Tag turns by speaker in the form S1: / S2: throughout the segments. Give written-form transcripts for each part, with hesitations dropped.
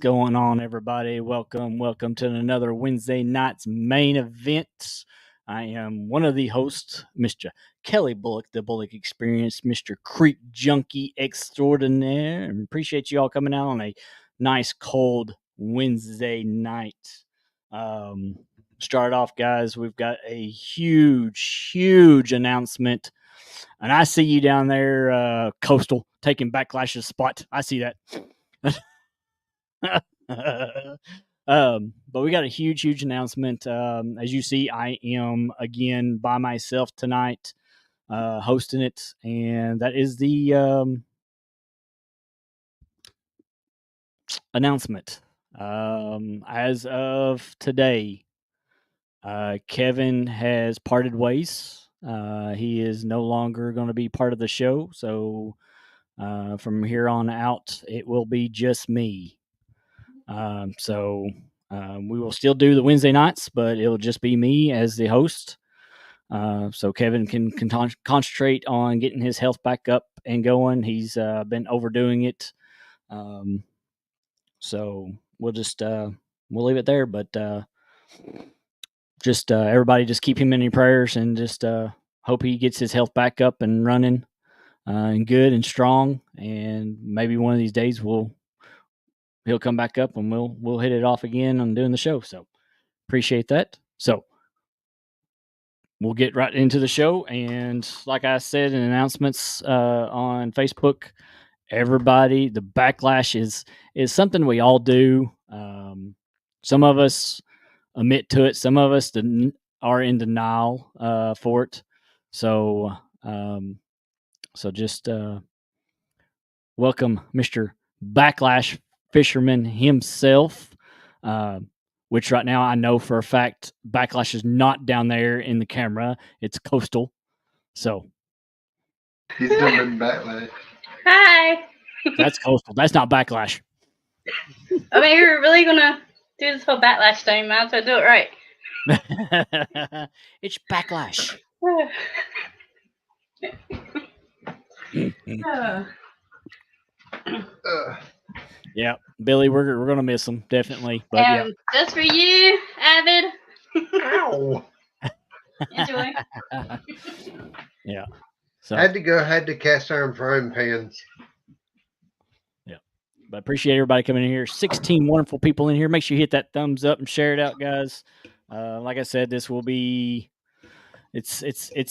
S1: going on, everybody? Welcome to another Wednesday night's main event. I am one of the hosts, Mr. Kelly Bullock, the Bullock Experience, Mr. Creek Junkie Extraordinaire. And appreciate you all coming out on a nice, cold Wednesday night. Start off, guys. We've got a huge announcement. And I see you down there, Coastal, taking Backlash's spot. I see that. But we got a huge announcement. As you see, I am again by myself tonight, hosting it, and that is the announcement. As of today, Kevin has parted ways. He is no longer going to be part of the show, so from here on out, it will be just me. So we will still do the Wednesday nights, but it'll just be me as the host. So Kevin can concentrate on getting his health back up and going. He's been overdoing it. So we'll just we'll leave it there. But just everybody just keep him in your prayers and just hope he gets his health back up and running and good and strong. And maybe one of these days he'll come back up and we'll hit it off again on doing the show. So appreciate that. So we'll get right into the show. And like I said in announcements on Facebook, everybody, the Backlash is something we all do. Some of us admit to it. Some of us are in denial for it. So just welcome Mr. Backlash Fisherman himself, which right now I know for a fact Backlash is not down there in the camera. It's Coastal. So
S2: he's doing Backlash.
S3: Hi.
S1: That's Coastal. That's not Backlash.
S3: I mean, you're really gonna do this whole Backlash thing, might as well do it right.
S1: It's Backlash. Yeah, Billy, we're gonna miss him definitely. But
S3: and just for you, Avid.
S2: Ow!
S3: Enjoy.
S1: Yeah. So
S2: had to cast iron frying pans.
S1: Yeah, but appreciate everybody coming in here. 16 wonderful people in here. Make sure you hit that thumbs up and share it out, guys. Like I said, this will be. It's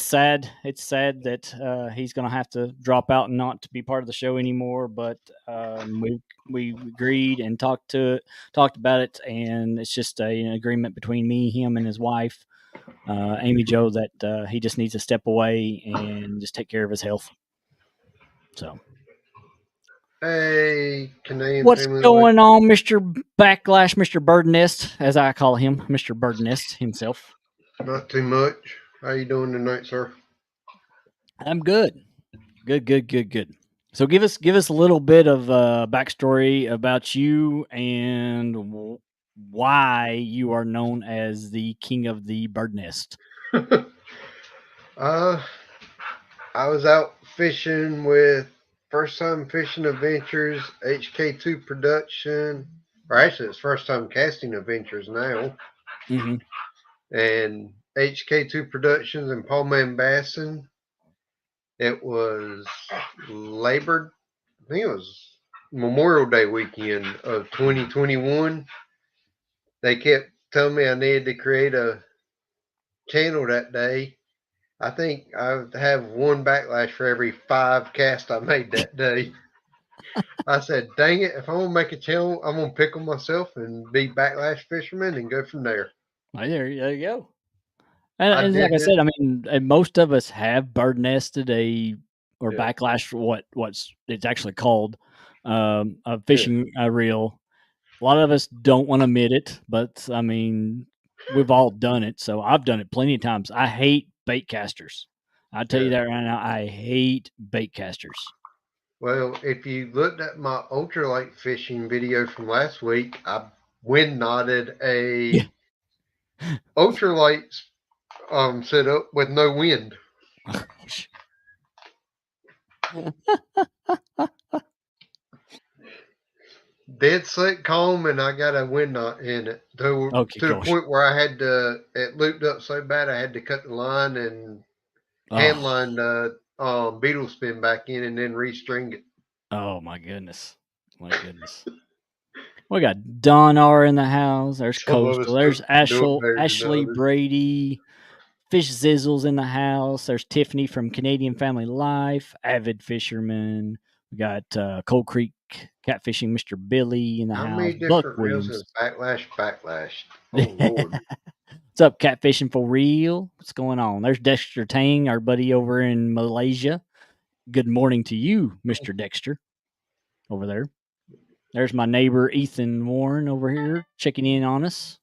S1: sad. It's sad that he's going to have to drop out and not to be part of the show anymore. But we agreed and talked about it, and it's just an agreement between me, him, and his wife, Amy Jo, that he just needs to step away and just take care of his health. So,
S2: hey, Canadian
S1: what's
S2: family
S1: going on, Mr. Backlash, Mr. Bird Nest, as I call him, Mr. Bird Nest himself?
S2: Not too much. How you doing tonight, sir?
S1: I'm good. Good. So give us a little bit of backstory about you and why you are known as the King of the Bird Nest.
S2: I was out fishing with First Time Fishing Adventures, HK2 Production, or actually it's First Time Casting Adventures now, and HK2 Productions and Paul Man Basson. It was I think it was Memorial Day weekend of 2021. They kept telling me I needed to create a channel that day. I think I have one backlash for every 5 casts I made that day. I said, dang it, if I'm going to make a channel, I'm going to pick on myself and be Backlash Fisherman and go from there.
S1: There you go. And like I said, I mean, most of us have bird nested Backlash for what's it's actually called, a fishing reel. A lot of us don't want to admit it, but I mean, we've all done it. So I've done it plenty of times. I hate bait casters. I'll tell you that right now. I hate bait casters.
S2: Well, if you looked at my ultralight fishing video from last week, I wind knotted a ultralight setup with no wind. dead set calm, and I got a wind knot in it to the
S1: gosh.
S2: point where I had to. It looped up so bad I had to cut the line and hand
S1: Oh,
S2: line the beetle spin back in and then restring it.
S1: oh my goodness. My goodness. We got Don R in the house. There's
S2: Some of us
S1: Coastal. There's
S2: do it better than
S1: Ashley
S2: others.
S1: Brady. Fish Zizzle's in the house. There's Tiffany from Canadian Family Life. Avid Fisherman. We got Cold Creek Catfishing Mr. Billy in the
S2: How
S1: house.
S2: many
S1: Buck
S2: different reels is
S1: Williams.
S2: Backlash? Oh Lord!
S1: What's up, Catfishing for Real? What's going on? There's Dexter Tang, our buddy over in Malaysia. Good morning to you, Mr. Dexter, over there. There's my neighbor Ethan Warren over here checking in on us.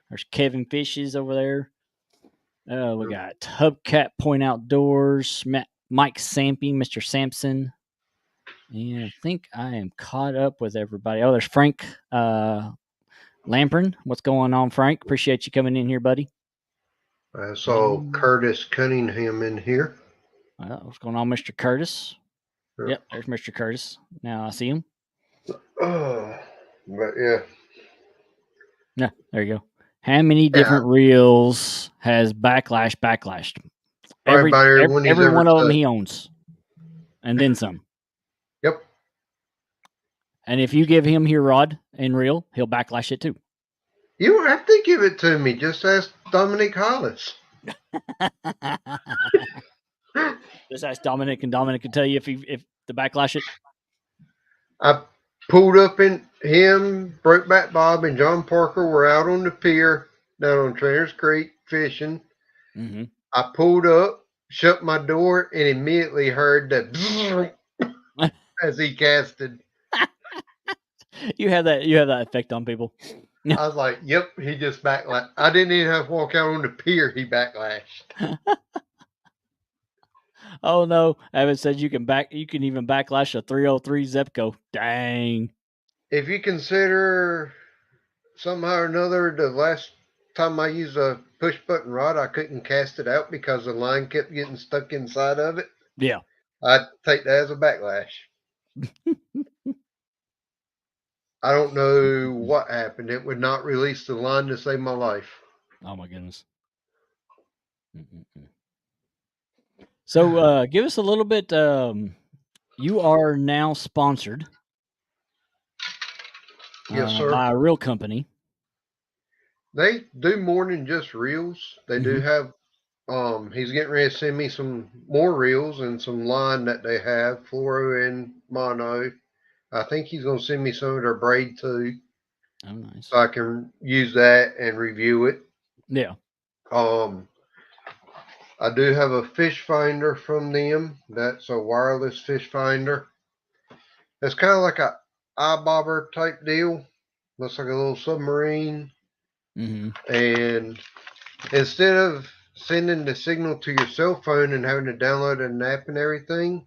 S1: There's Kevin Fishes over there. We got Hubcat Point Outdoors, Mike Sampy, Mr. Sampson. And I think I am caught up with everybody. Oh, there's Frank Lamprin. What's going on, Frank? Appreciate you coming in here, buddy.
S2: I saw Curtis Cunningham in here.
S1: What's going on, Mr. Curtis? Yep, there's Mr. Curtis. Now I see him.
S2: But yeah.
S1: Yeah, there you go. How many different reels has Backlashed? Every one of them he owns, and then some.
S2: Yep.
S1: And if you give him your rod and reel, he'll backlash it too.
S2: You don't have to give it to me. Just ask Dominic Hollis.
S1: Just ask Dominic, and Dominic can tell you if the backlash it.
S2: I pulled up in him, Brokeback Bob, and John Parker were out on the pier down on Trainer's Creek fishing.
S1: Mm-hmm.
S2: I pulled up, shut my door, and immediately heard the as he casted.
S1: You have that effect on people.
S2: I was like, "Yep, he just backlashed." I didn't even have to walk out on the pier; he backlashed.
S1: Oh no! Evan said you can even backlash a 303 Zepco. Dang!
S2: If you consider somehow or another the last time I used a push button rod, I couldn't cast it out because the line kept getting stuck inside of it.
S1: Yeah,
S2: I'd take that as a backlash. I don't know what happened. It would not release the line to save my life.
S1: Oh my goodness. So give us a little bit. You are now sponsored.
S2: Yes, sir.
S1: By a reel company.
S2: They do more than just reels. They do have. He's getting ready to send me some more reels and some line that they have, fluoro and mono. I think he's going to send me some of their braid too.
S1: Oh, nice.
S2: So I can use that and review it.
S1: Yeah.
S2: I do have a fish finder from them. That's a wireless fish finder. It's kind of like a iBobber type deal. Looks like a little submarine.
S1: Mm-hmm.
S2: And instead of sending the signal to your cell phone and having to download an app and everything,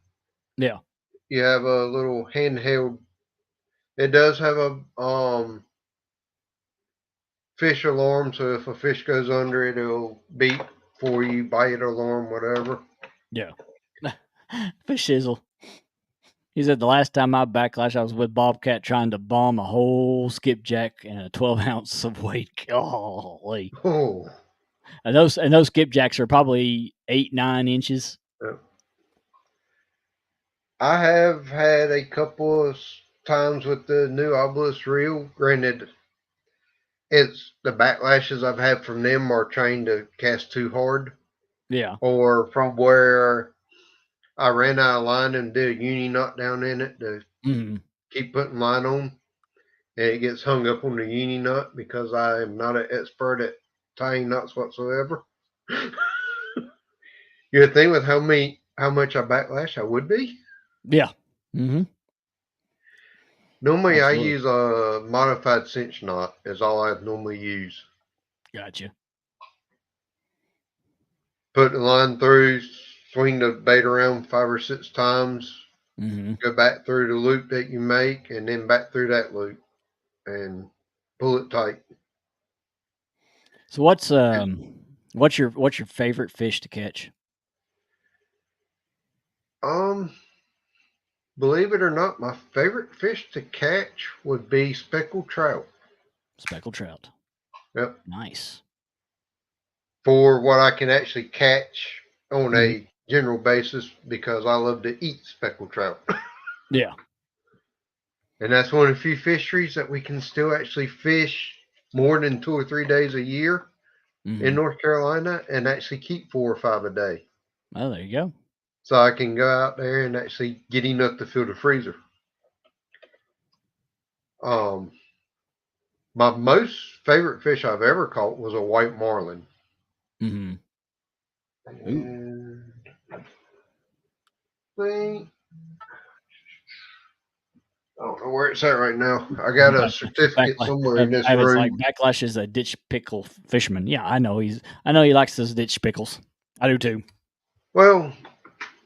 S1: yeah,
S2: you have a little handheld. It does have a fish alarm, so if a fish goes under it, it'll beep for you, bite alarm, whatever.
S1: Yeah. Fish shizzle. He said the last time I backlashed, I was with Bobcat trying to bomb a whole skipjack and a 12 ounce of weight. Golly.
S2: Oh.
S1: And those skipjacks are probably 8-9 inches.
S2: Yeah. I have had a couple of times with the new Obelisk reel. Granted, it's the backlashes I've had from them are trying to cast too hard.
S1: Yeah.
S2: Or from where I ran out of line and did a uni knot down in it to keep putting line on. And it gets hung up on the uni knot because I am not an expert at tying knots whatsoever. You'd think with how much I backlash I would be.
S1: Yeah. Mm-hmm.
S2: Normally I use a modified cinch knot is all I normally use.
S1: Gotcha.
S2: Put the line through, swing the bait around 5 or 6 times, go back through the loop that you make, and then back through that loop, and pull it tight.
S1: So what's your favorite fish to catch?
S2: believe it or not, my favorite fish to catch would be speckled trout.
S1: Speckled trout.
S2: Yep.
S1: Nice.
S2: For what I can actually catch on
S1: Mhm.
S2: a general basis because I love to eat speckled trout.
S1: Yeah.
S2: And that's one of the few fisheries that we can still actually fish more than 2 or 3 days a year in
S1: Mhm.
S2: North Carolina and actually keep 4 or 5 a day.
S1: Oh, there you go.
S2: So I can go out there and actually get enough to fill the freezer. My most favorite fish I've ever caught was a white marlin.
S1: Mhm. Ooh.
S2: And I don't know where it's at right now. I got a certificate
S1: Backlash.
S2: somewhere in this
S1: It's like
S2: room.
S1: Backlash is a ditch pickle fisherman. Yeah, I know he likes those ditch pickles. I do too.
S2: Well,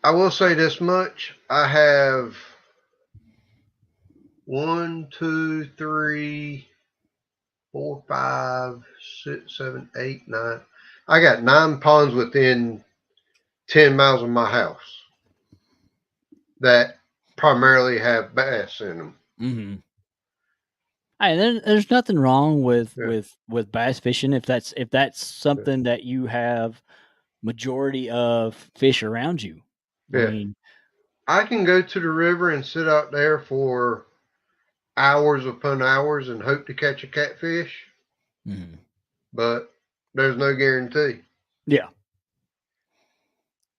S2: I will say this much. I have 1, 2, 3, 4, 5, 6, 7, 8, 9. I got 9 ponds within 10 miles of my house that primarily have bass in them.
S1: Mhm. Hey, there's nothing wrong with
S2: Yeah.
S1: bass fishing if that's something that you have majority of fish around you. I
S2: Yeah.
S1: mean,
S2: I can go to the river and sit out there for hours upon hours and hope to catch a catfish,
S1: mhm.
S2: but there's no guarantee.
S1: Yeah.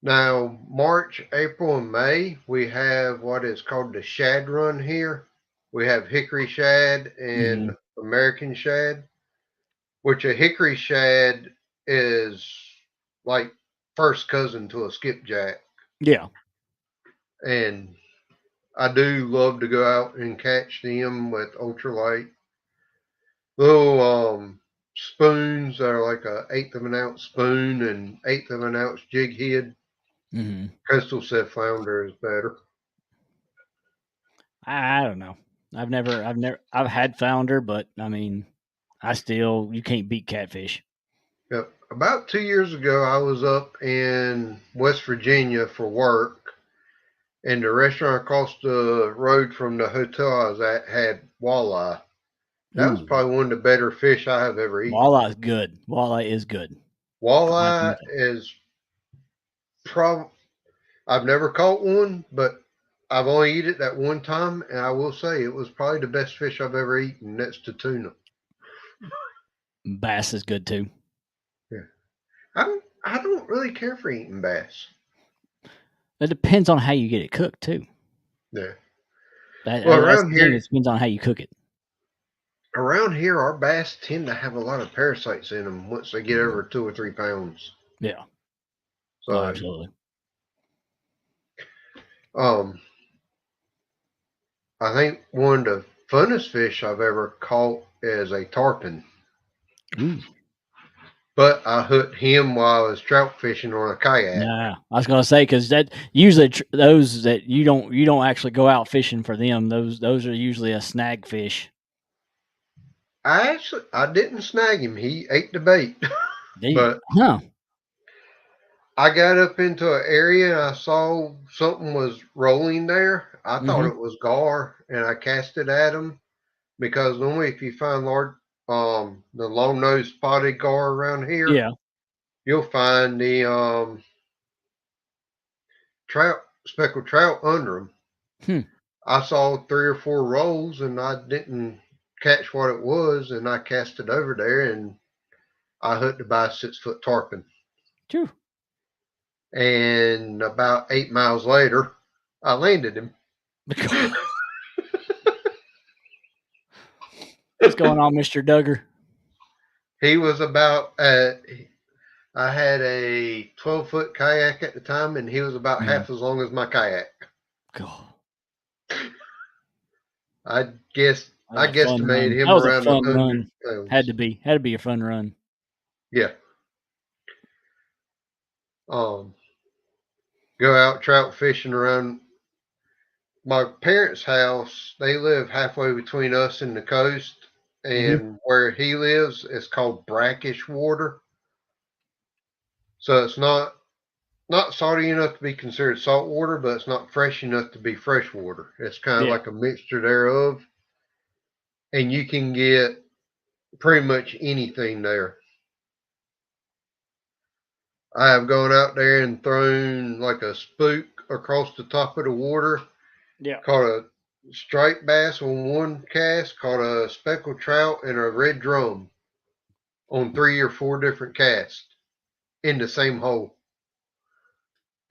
S2: Now, March, April, and May, we have what is called the shad run here. We have hickory shad and
S1: Mhm.
S2: American shad, which a hickory shad is like first cousin to a skipjack.
S1: Yeah.
S2: And I do love to go out and catch them with ultralight. Little spoons that are like a eighth of an ounce spoon and eighth of an ounce jig head.
S1: Mhm.
S2: Coastal said flounder is better.
S1: I don't know. I've had flounder, but I mean, you can't beat catfish.
S2: Yep. About 2 years ago, I was up in West Virginia for work, and the restaurant across the road from the hotel I was at had walleye. That was
S1: Ooh,
S2: probably one of the better fish I have ever eaten.
S1: walleye is good. Walleye is good. For my
S2: Walleye
S1: opinion.
S2: is prob I've never caught one, but I've only eaten it that one time, and I will say it was probably the best fish I've ever eaten next to tuna.
S1: Bass is good too.
S2: Yeah. I don't really care for eating bass.
S1: It depends on how you get it cooked too.
S2: Yeah. Well,
S1: That's the thing. It depends on how you cook it.
S2: around here, our bass tend to have a lot of parasites in them once they get over 2 or 3 pounds.
S1: Yeah. Oh,
S2: So,
S1: absolutely.
S2: um, I think one of the funnest fish I've ever caught is a tarpon.
S1: Ooh.
S2: But I hooked him while I was trout fishing on a kayak.
S1: Nah, I was gonna say because that usually those that you don't actually go out fishing for them. Those are usually a snag fish.
S2: I didn't snag him. He ate the bait. But
S1: Huh?
S2: I got up into an area and I saw something was rolling there. I thought
S1: Mm-hmm.
S2: it was gar, and I cast it at him because normally if you find large, the long nosed spotted gar around here,
S1: Yeah.
S2: you'll find the trout, speckled trout under them.
S1: Hmm.
S2: I saw 3 or 4 rolls and I didn't catch what it was, and I cast it over there and I hooked about a 6 foot tarpon.
S1: True.
S2: And about 8 miles later, I landed him.
S1: What's going on, Mr. Duggar?
S2: He was about, I had a 12-foot kayak at the time, and he was about half as long as my kayak.
S1: God.
S2: I guess
S1: That
S2: I
S1: was a fun
S2: guesstimated
S1: run. That
S2: him
S1: was a
S2: around
S1: fun
S2: 100
S1: run. Had
S2: pounds.
S1: to be a fun run.
S2: Yeah. Go out trout fishing around my parents' house. They live halfway between us and the coast,
S1: Mm-hmm.
S2: and where he lives is called brackish water. So it's not not salty enough to be considered salt water, but it's not fresh enough to be fresh water. It's kind of
S1: Yeah.
S2: like a mixture thereof, and you can get pretty much anything there. I have gone out there and thrown like a spook across the top of the water,
S1: Yeah.
S2: caught a striped bass on one cast, caught a speckled trout and a red drum on 3 or 4 different casts in the same hole,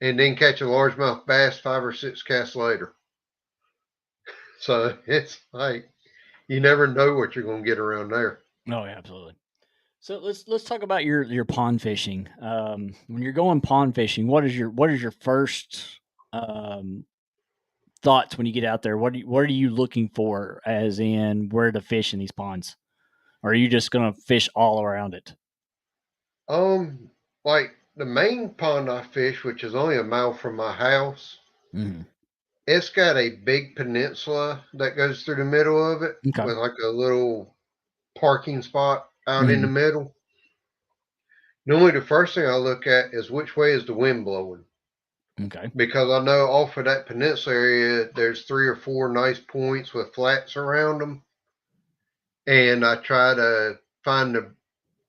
S2: and then catch a largemouth bass 5 or 6 casts later. So it's like you never know what you're going to get around there.
S1: Oh, yeah, absolutely. So let's talk about your pond fishing. When you're going pond fishing, what is your first um, thoughts when you get out there? What are you looking for, as in where to fish in these ponds? Or are you just gonna fish all around it?
S2: Like the main pond I fish, which is only a mile from my house,
S1: Mm-hmm.
S2: it's got a big peninsula that goes through the middle of it
S1: Okay.
S2: with like a little parking spot out in the
S1: Mm-hmm.
S2: middle. Normally, the first thing I look at is which way is the wind blowing,
S1: Okay.
S2: because I know off of that peninsula area, there's 3 or 4 nice points with flats around them, and I try to find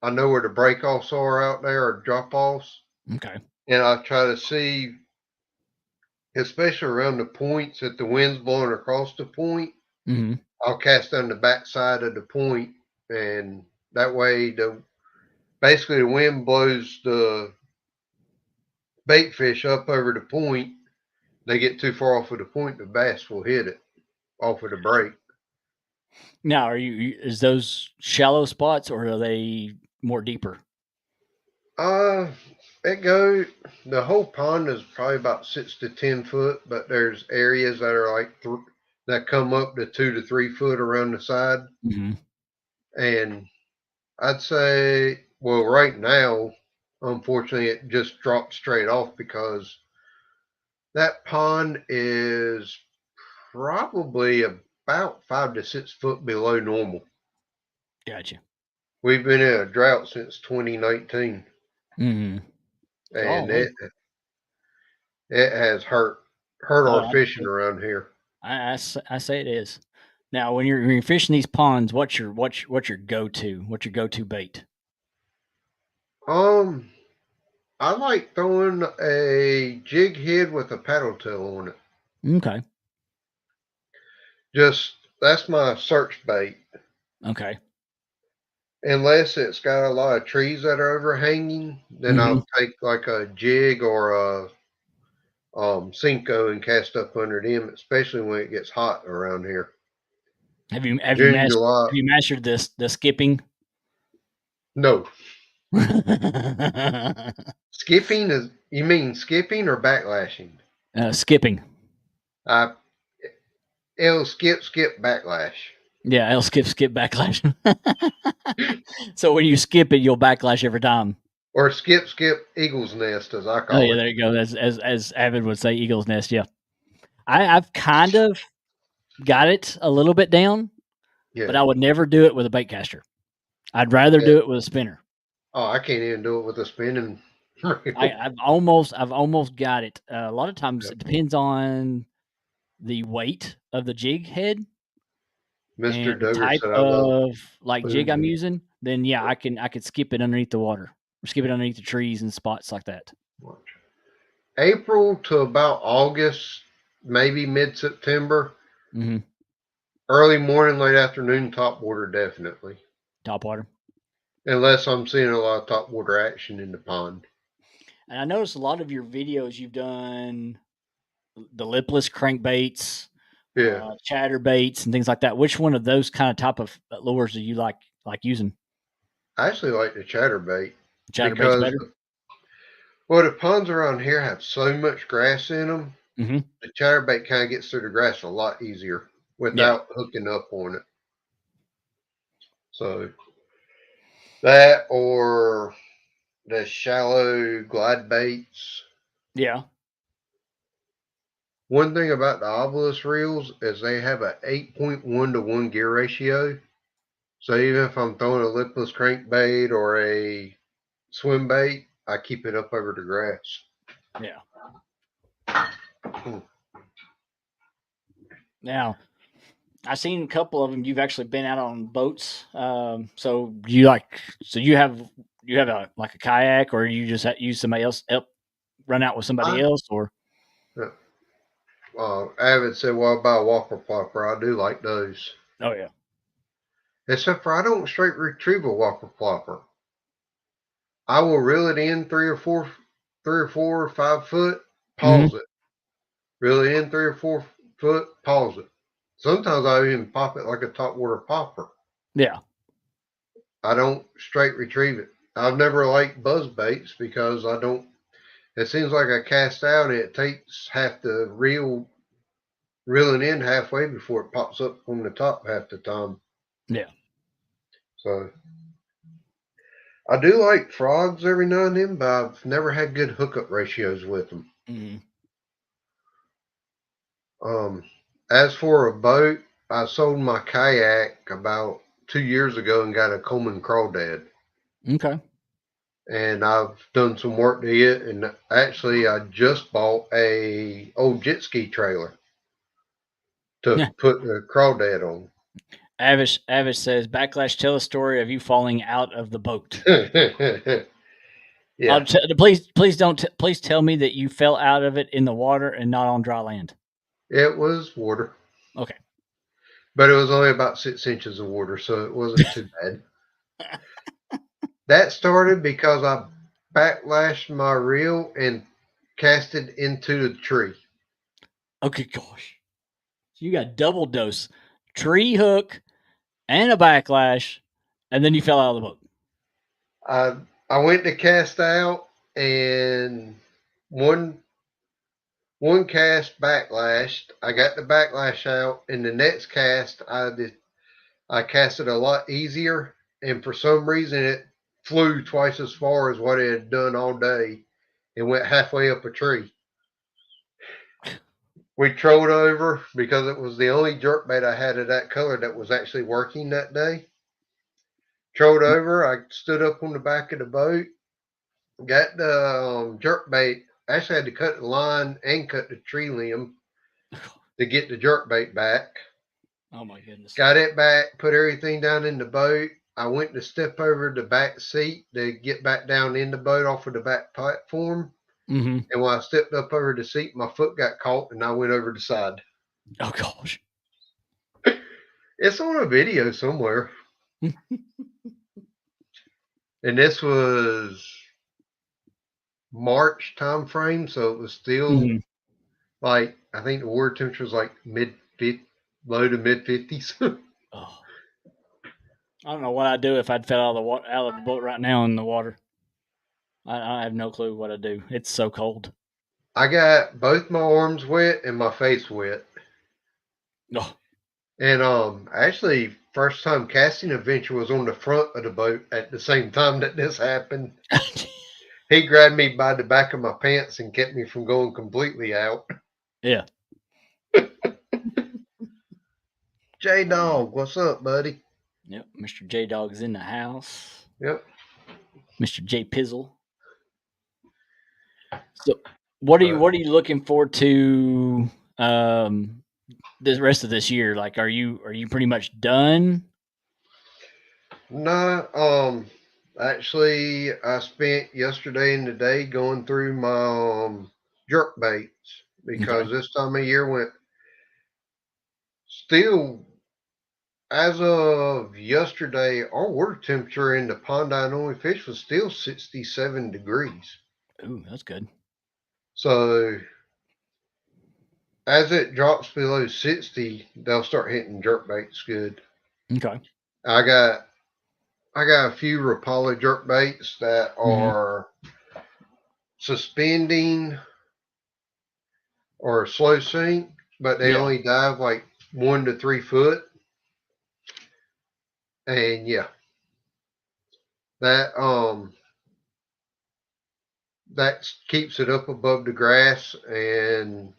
S2: I know where the break offs are out there or drop offs,
S1: Okay.
S2: and I try to see, especially around the points that the wind's blowing across the point.
S1: Mm-hmm.
S2: I'll cast on the backside of the point, and that way basically the wind blows the bait fish up over the point. They get too far off of the point, the bass will hit it off of the break.
S1: Now, is those shallow spots or are they more deeper?
S2: Uh, it goes. The whole pond is probably about 6 to 10 foot, but there's areas that are like that come up to 2 to 3 foot around the side,
S1: Mm-hmm.
S2: and I'd say, well, right now, unfortunately, it just dropped straight off because that pond is probably about 5 to 6 foot below normal.
S1: Gotcha.
S2: We've been in a drought since 2019,
S1: Mm-hmm.
S2: and
S1: Golly.
S2: it has hurt
S1: Oh,
S2: our fishing
S1: absolutely.
S2: around here.
S1: I say it is. Now, when you're fishing these ponds, what's your go-to? What's your go-to bait?
S2: Um, I like throwing a jig head with a paddle tail on it.
S1: Okay.
S2: Just that's my search bait.
S1: Okay.
S2: Unless it's got a lot of trees that are overhanging, then
S1: Mm-hmm.
S2: I'll take like a jig or a Cinco and cast up under them, especially when it gets hot around here.
S1: Have you have you
S2: June,
S1: mastered
S2: July.
S1: have you mastered this the skipping?
S2: No,
S1: uh,
S2: skipping is. You mean skipping or backlashing?
S1: skipping.
S2: I it'll skip backlash,
S1: Yeah, I'll skip backlash. So when you skip it, you'll backlash every time.
S2: or skip eagle's nest as I
S1: Oh
S2: call
S1: yeah,
S2: it.
S1: there you go. As Avid would say, eagle's nest. Yeah, I've kind of got it a little bit down, but
S2: Yeah,
S1: I would never do it with a bait caster. I'd rather
S2: yeah.
S1: do it with a spinner.
S2: Oh, I can't even do it with a spinning reel.
S1: I've almost got it. A lot of times
S2: Yeah.
S1: it depends on the weight of the jig head
S2: Mr.
S1: and the
S2: Duggar
S1: type
S2: said I love
S1: of like jig I'm
S2: spoon.
S1: using. Then yeah, I could skip it underneath the water or skip it underneath the trees and spots like that.
S2: April to about August, maybe mid September.
S1: Mm-hmm.
S2: Early morning, late afternoon, top water definitely.
S1: Top water.
S2: Unless I'm seeing a lot of top water action in the pond.
S1: And I noticed a lot of your videos you've done the lipless crankbaits,
S2: Yeah,
S1: chatter baits, and things like that. Which one of those kind of type of lures do you like using?
S2: I actually like the chatterbait
S1: Chatter baits
S2: because,
S1: better.
S2: well, the ponds around here have so much grass in them.
S1: Mm-hmm.
S2: The chatterbait kind of gets through the grass a lot easier
S1: Yeah.
S2: without hooking up on it. So that or the shallow glide baits.
S1: Yeah.
S2: One thing about the obelisk reels is they have a 8.1 to 1 gear ratio. So even if I'm throwing a lipless crankbait or a swim bait, I keep it up over the grass.
S1: Yeah.
S2: Hmm.
S1: Now, I've seen a couple of them. You've actually been out on boats. So you have a like a kayak, or you just use somebody else help run out with somebody
S2: I,
S1: else, or
S2: Avid said, "Well, about a Walker Plopper, I do like those.
S1: oh yeah,
S2: Except for I don't straight retrieve a Walker Plopper. I will reel it in 3 or 4 or 5 foot,
S1: mm-hmm.
S2: pause it. Reel it in 3 or 4 foot, pause it. Sometimes I even pop it like a top water popper.
S1: Yeah,
S2: I don't straight retrieve it. I've never liked buzz baits because I don't. It seems like I cast out and it takes half the reeling in halfway before it pops up from the top half the time.
S1: yeah,
S2: So I do like frogs every now and then, but I've never had good hookup ratios with them.
S1: mm-hmm.
S2: Um, as for a boat, I sold my kayak about 2 years ago and got a Coleman crawdad.
S1: Okay,
S2: And I've done some work to it. And actually, I just bought a old jet ski trailer to
S1: yeah.
S2: put the crawdad on.
S1: Avish says, "Backlash, tell a story of you falling out of the boat."
S2: Yeah,
S1: Please tell me that you fell out of it in the water and not on dry land.
S2: it was water,
S1: Okay.
S2: but it was only about 6 inches of water, so it wasn't too bad. That started because I backlashed my reel and cast it into the tree.
S1: Okay, gosh. You got double dose, tree hook and a backlash, and then you fell out of the boat.
S2: I I went to cast out and one one cast backlashed. I got the backlash out, and the next cast I cast it a lot easier, and for some reason it flew twice as far as what it had done all day, and went halfway up a tree. We trolled over because it was the only jerkbait I had of that color that was actually working that day. Trolled over. I stood up on the back of the boat, got the jerkbait. Actually, had to cut the line and cut the tree limb to get the jerkbait back.
S1: Oh my goodness.
S2: Got it back, put everything down in the boat. I went to step over the back seat to get back down in the boat off of the back platform.
S1: Mm-hmm.
S2: And when I stepped up over the seat, my foot got caught and I went over the side.
S1: Oh gosh.
S2: It's on a video somewhere. And this was March time frame, so it was still
S1: Mm-hmm.
S2: like I think the water temperature was like low to mid 50s.
S1: Oh. I don't know what I'd do if I'd fell out of the boat right now in the water. I have no clue what I'd do. It's so cold.
S2: I got both my arms wet and my face wet.
S1: Oh.
S2: And actually first time casting adventure was on the front of the boat at the same time that this happened. He grabbed me by the back of my pants and kept me from going completely out.
S1: Yeah.
S2: J Dog, what's up, buddy?
S1: Yep. Mr. J Dog's in the house.
S2: Yep.
S1: Mr. J Pizzle. So what are you looking forward to the rest of this year? Like are you pretty much done?
S2: Nah, actually I spent yesterday and today going through my jerk baits because
S1: Okay.
S2: this time of year went still as of yesterday, our water temperature in the pond I normally fish was still 67 degrees.
S1: Ooh, that's good.
S2: So as it drops below 60, they'll start hitting jerk baits good.
S1: Okay.
S2: I got I got a few Rapala jerk baits that
S1: Mm-hmm.
S2: are suspending or slow sink, but they
S1: Yeah.
S2: only dive like 1 to 3 foot. And yeah, that that keeps it up above the grass. And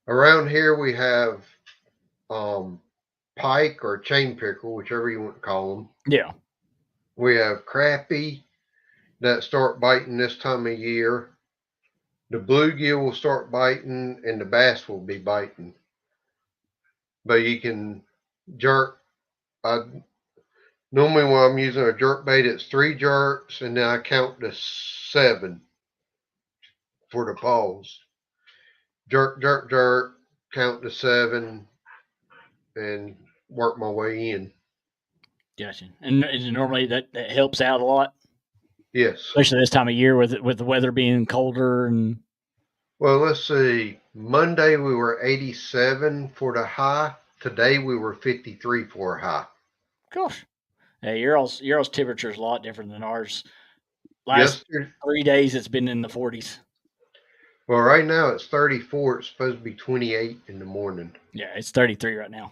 S2: around here we have um pike or chain pickerel, whichever you want to call them.
S1: Yeah.
S2: We have crappie that start biting this time of year. The bluegill will start biting and the bass will be biting. But you can jerk. Normally when I'm using a jerk bait, it's 3 jerks and then I count to 7 for the pause. Jerk, jerk, jerk, count to 7 and work my way in.
S1: Gotcha. And normally that helps out a lot,
S2: Yes.
S1: especially this time of year with the weather being colder and.
S2: Well, let's see. Monday we were 87 for the high. Today we were 53 for a high.
S1: Gosh, hey, your all's temperature is a lot different than ours. Last
S2: Yesterday,
S1: 3 days, it's been in the 40s.
S2: well, right now it's 34. It's supposed to be 28 in the morning.
S1: Yeah, it's 33 right now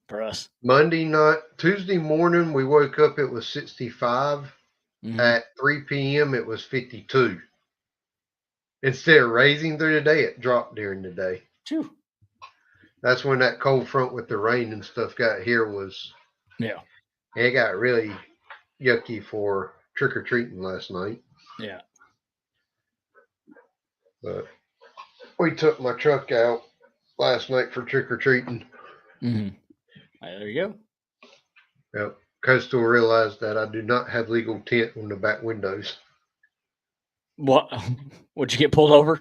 S1: for us.
S2: Monday night, Tuesday morning, we woke up, it was 65.
S1: Mhm.
S2: At 3 p.m., it was 52. Instead of raising through the day, it dropped during the day.
S1: Phew.
S2: That's when that cold front with the rain and stuff got here was,
S1: Yeah,
S2: it got really yucky for trick-or-treating last night.
S1: yeah.
S2: But we took my truck out last night for trick-or-treating.
S1: Mm-hmm. There you go.
S2: Yep. Coastal realized that I do not have legal tint on the back windows.
S1: What? Would you get pulled over?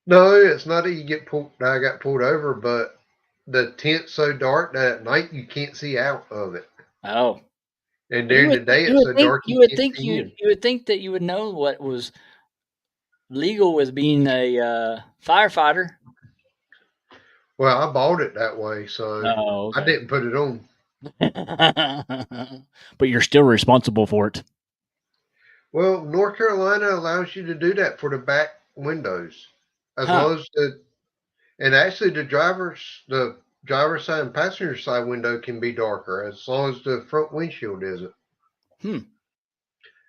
S2: No, it's not that you get pulled. I got pulled over, but the tint's so dark that at night you can't see out of it,
S1: Oh,
S2: and during the day it's so dark
S1: you would
S2: can't
S1: think
S2: see in.
S1: you would think that you would know what was legal with being a firefighter.
S2: Well, I bought it that way, so
S1: Oh, okay.
S2: I didn't put it on.
S1: But you're still responsible for it.
S2: Well, North Carolina allows you to do that for the back windows, as long as and actually the driver's side and passenger side window can be darker as long as the front windshield isn't.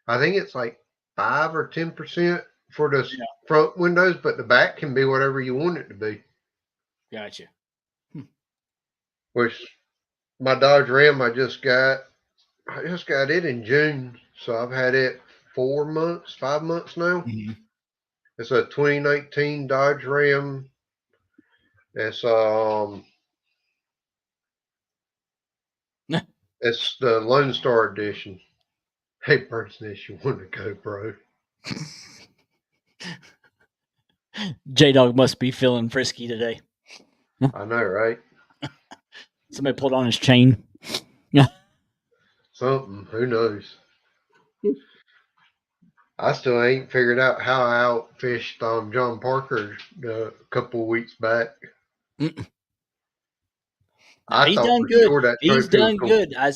S2: I think it's like 5 or 10% for the front windows, but the back can be whatever you want it to be.
S1: Gotcha.
S2: Which my Dodge Ram, I just got it in June, so I've had it 5 months now.
S1: Mm-hmm.
S2: It's a 2019 Dodge Ram. It's it's the Lone Star Edition. Hey, Bird's you want to go, bro?
S1: J-Dog must be feeling frisky today.
S2: I know, right?
S1: Somebody pulled on his chain.
S2: Something. Who knows? I still ain't figured out how I outfished John Parker a couple of weeks back.
S1: He's done good. He's done good. I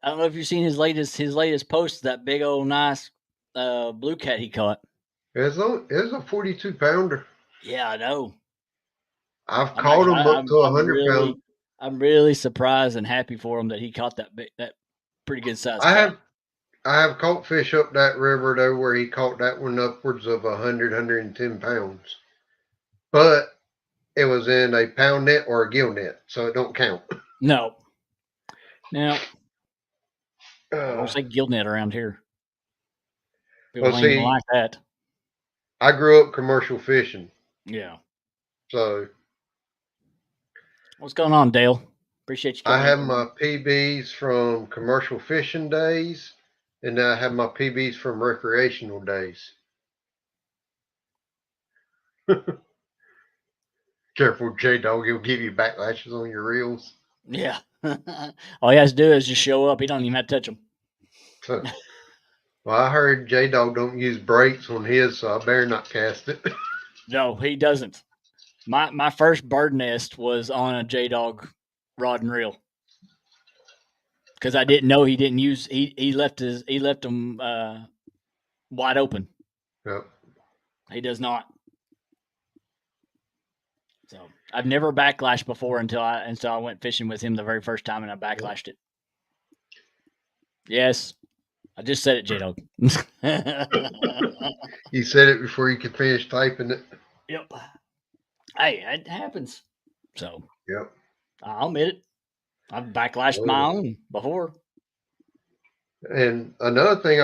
S1: don't know if you've seen his latest post. That big old nice blue cat he caught.
S2: It's a 42 pounder.
S1: Yeah, I know.
S2: I've caught him up to 100 pounds.
S1: I'm really surprised and happy for him that he caught that pretty good size cat.
S2: I have caught fish up that river though where he caught that one upwards of 110 pounds. But it was in a pound net or a gill net, so it don't count.
S1: No. Now, I don't say gill net around here. People ain't gonna like that.
S2: I grew up commercial fishing.
S1: Yeah.
S2: So.
S1: What's going on, Dale? Appreciate you coming.
S2: I have my PBs from commercial fishing days, and I have my PBs from recreational days. Careful, J-Dog. He'll give you backlashes on your reels.
S1: Yeah. All he has to do is just show up. He don't even have to touch them.
S2: So, well, I heard J-Dog don't use brakes on his, so I better not cast it.
S1: No, he doesn't. My first bird nest was on a J-Dog rod and reel because I didn't know he didn't use. He left them wide open.
S2: Yep.
S1: He does not. So I've never backlashed before until I went fishing with him the very first time and I backlashed it. Yes, I just said it, J-Dog.
S2: You said it before you could finish typing it.
S1: Yep. Hey, it happens. So.
S2: Yep.
S1: I'll admit it. I've backlashed my own before.
S2: And another thing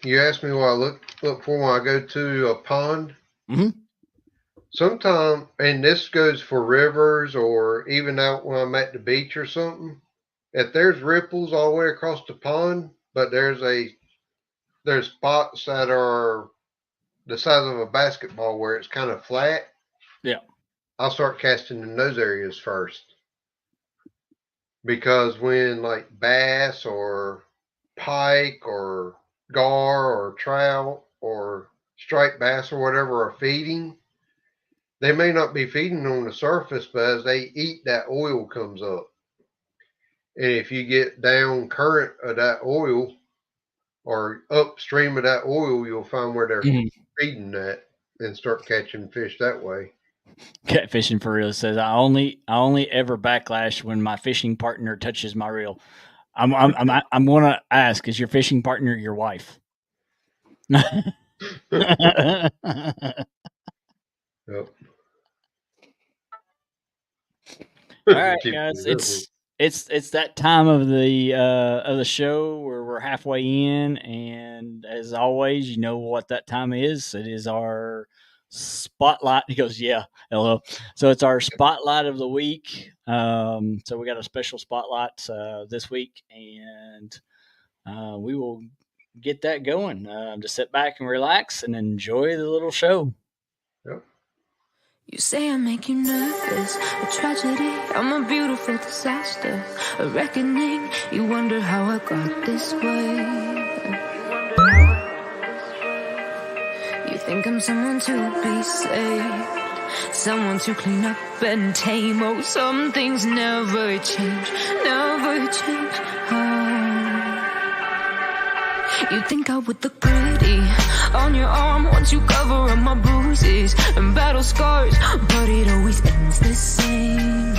S2: you asked me what I look for when I go to a pond.
S1: Mhm.
S2: Sometimes, and this goes for rivers or even out when I'm at the beach or something. If there's ripples all the way across the pond, but there's spots that are the size of a basketball where it's kind of flat,
S1: Yeah.
S2: I'll start casting in those areas first. Because when like bass or pike or gar or trout or striped bass or whatever are feeding, they may not be feeding on the surface, but as they eat, that oil comes up. And if you get down current of that oil or upstream of that oil, you'll find where they're feeding that and start catching fish that way.
S1: Catfishing for real says I only ever backlash when my fishing partner touches my reel. I'm gonna ask: is your fishing partner your wife?
S2: Yep.
S1: All right, guys, it's that time of the show where we're halfway in, and as always, you know what that time is. It is our spotlight. He goes, yeah, hello. So it's our spotlight of the week. So we got a special spotlight this week, and we will get that going. Just sit back and relax and enjoy the little show.
S2: Yep.
S4: You say I make you nervous, a tragedy, I'm a beautiful disaster, a reckoning, you wonder how I got this way. You think I'm someone to be saved, someone to clean up and tame. Oh, some things never change, never change. You think I would look pretty on your arm once you cover up my bruises and battle scars, but it always ends the same.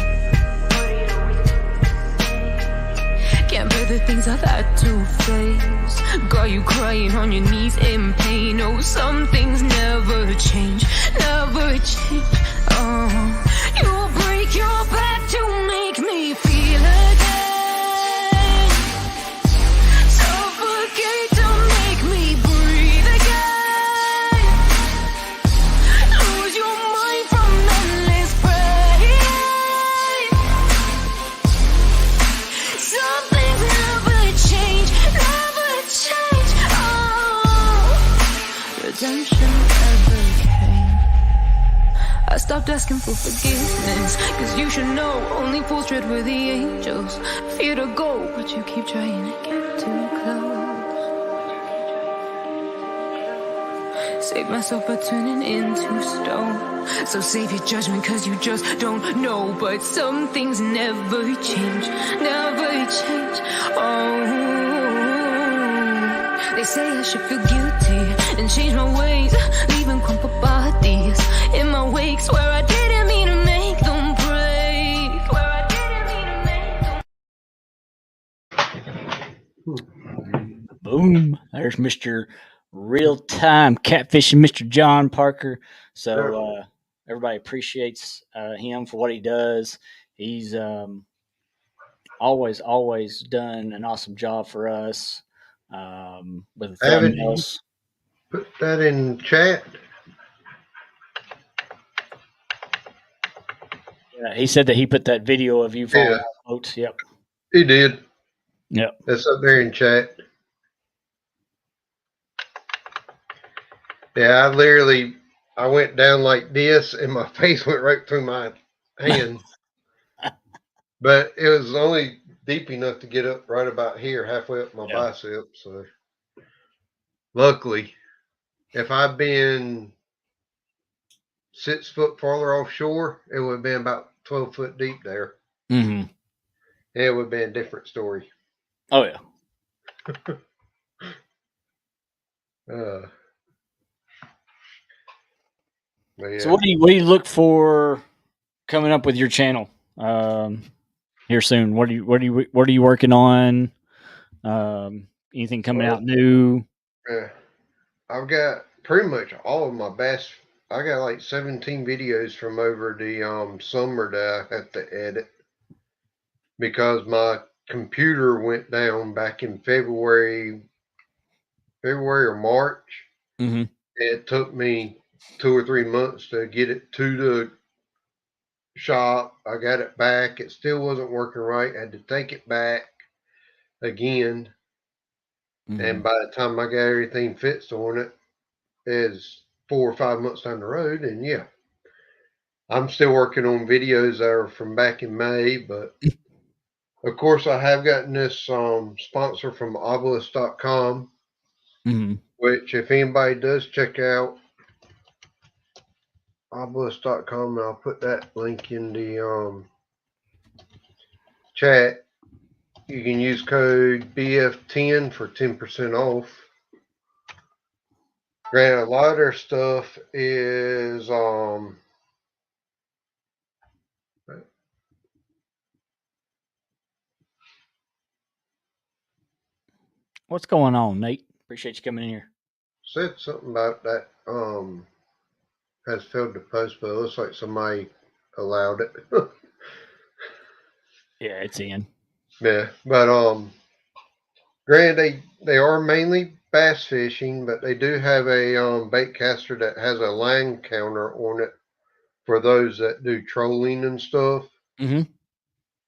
S4: Can't bear the things I've had to face, got you crying on your knees in pain. Oh, some things never change, never change. Oh, you'll break your back to make me feel again. I stopped asking for forgiveness, cause you should know only fools tread with the angels. Fear to go, but you keep trying to get too close. Save myself by turning into stone. So save your judgment cause you just don't know. But some things never change, never change. Oh, they say I should feel guilty and change my ways, leaving crumpled bodies in my wake. Swear I didn't mean to make them break. Swear I
S2: didn't mean to make them.
S1: Boom! There's Mr. Real-time catfishing, Mr. John Parker. So everybody appreciates him for what he does. He's always done an awesome job for us with the thumbnails.
S2: Put that in chat.
S1: Yeah, he said that he put that video of you falling off boats. Yep.
S2: He did.
S1: Yep.
S2: That's up there in chat. Yeah, I went down like this and my face went right through my hand. But it was only deep enough to get up right about here, halfway up my bicep. So luckily, if I'd been 6 foot farther offshore, it would have been about 12 foot deep there.
S1: Mm-hmm.
S2: It would have been a different story.
S1: Oh, yeah.
S2: Yeah.
S1: So what do you look for coming up with your channel here soon? What are you working on? Anything coming out new?
S2: Yeah, I've got pretty much all of my best. I got like 17 videos from over the summer that I have to edit because my computer went down back in February or March.
S1: Mm-hmm.
S2: It took me 2 or 3 months to get it to the shop. I got it back. It still wasn't working right. I had to take it back again. And by the time I got everything fixed on it, is 4 or 5 months down the road. And yeah, I'm still working on videos that are from back in May. But of course, I have gotten this sponsor from obelisk.com, which if anybody does check out obelisk.com, and I'll put that link in the chat. You can use code BF10 for 10% off. Granted, a lot of their stuff is
S1: What's going on, Nate? Appreciate you coming in here.
S2: said something about that has failed to post, but it looks like somebody allowed it.
S1: Yeah, it's in.
S2: Yeah, but granted, they are mainly bass fishing, but they do have a bait caster that has a line counter on it for those that do trolling and stuff.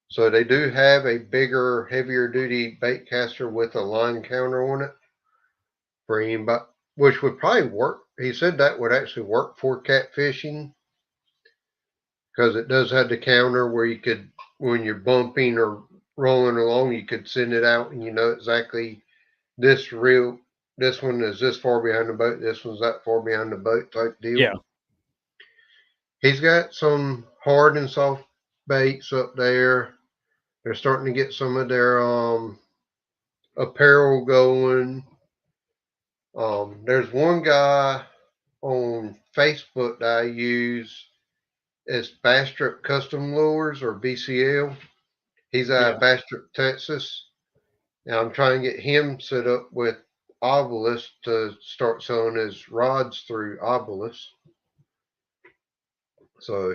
S2: So they do have a bigger, heavier duty bait caster with a line counter on it for anybody, which would probably work. He said that would actually work for catfishing because it does have the counter where you could, when you're bumping or rolling along, you could send it out and you know exactly this one is this far behind the boat, this one's that far behind the boat type deal.
S1: Yeah.
S2: He's got some hard and soft baits up there. They're starting to get some of their apparel going. There's one guy on Facebook that I use. It's Bastrop Custom Lures, or BCL. He's out of Bastrop, Texas. And I'm trying to get him set up with Obelisk to start selling his rods through Obelisk. So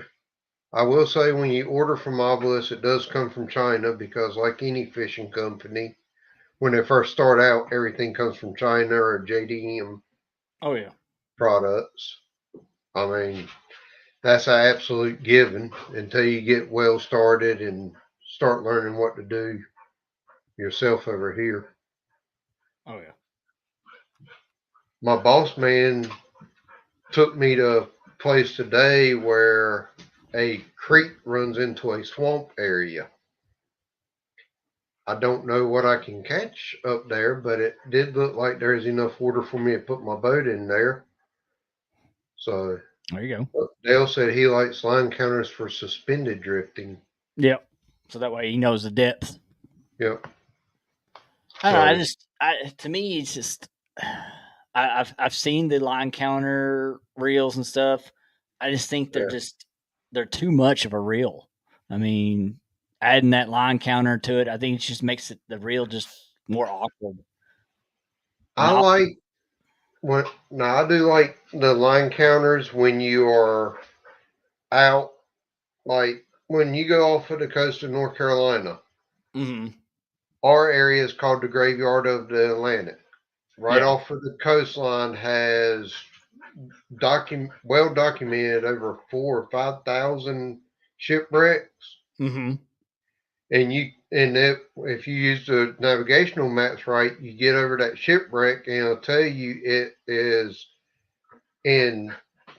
S2: I will say, when you order from Obelisk, it does come from China, because like any fishing company, when they first start out, everything comes from China or JDM products. I mean, that's an absolute given until you get well started and start learning what to do yourself over here.
S1: Oh, yeah.
S2: My boss man took me to a place today where a creek runs into a swamp area. I don't know what I can catch up there, but it did look like there's enough water for me to put my boat in there. So
S1: there you go.
S2: Dale said he likes line counters for suspended drifting.
S1: Yep. So that way he knows the depth.
S2: Yep.
S1: I don't know. To me, it's just, I've seen the line counter reels and stuff. I just think they're too much of a reel. I mean, adding that line counter to it, I think it just makes the reel just more awkward.
S2: I do like the line counters when you are out, like when you go off of the coast of North Carolina. Our area is called the Graveyard of the Atlantic. Right off of the coastline has well documented over 4,000 or 5,000 shipwrecks. And if you use the navigational maps right, you get over that shipwreck, and it'll tell you it is in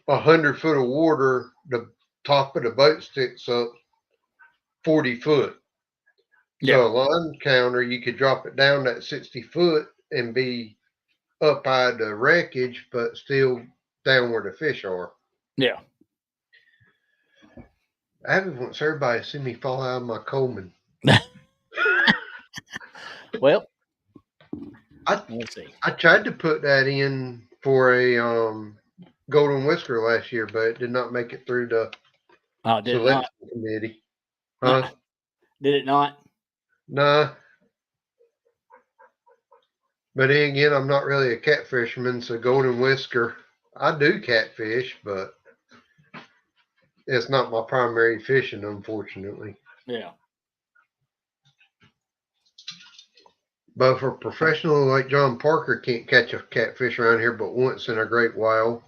S2: 100 foot of water. The top of the boat sticks up 40 foot. So a line counter, you could drop it down that 60 foot and be up high the wreckage, but still down where the fish are. Yeah. Abby wants everybody to see me fall out of my Coleman.
S1: Well,
S2: let's see. I tried to put that in for a Golden Whisker last year, but it did not make it through the selection committee. Huh?
S1: Did it not?
S2: Nah. But then again, I'm not really a catfisherman, so Golden Whisker, I do catfish, but it's not my primary fishing, unfortunately.
S1: Yeah.
S2: But for professional like John Parker, can't catch a catfish around here but once in a great while.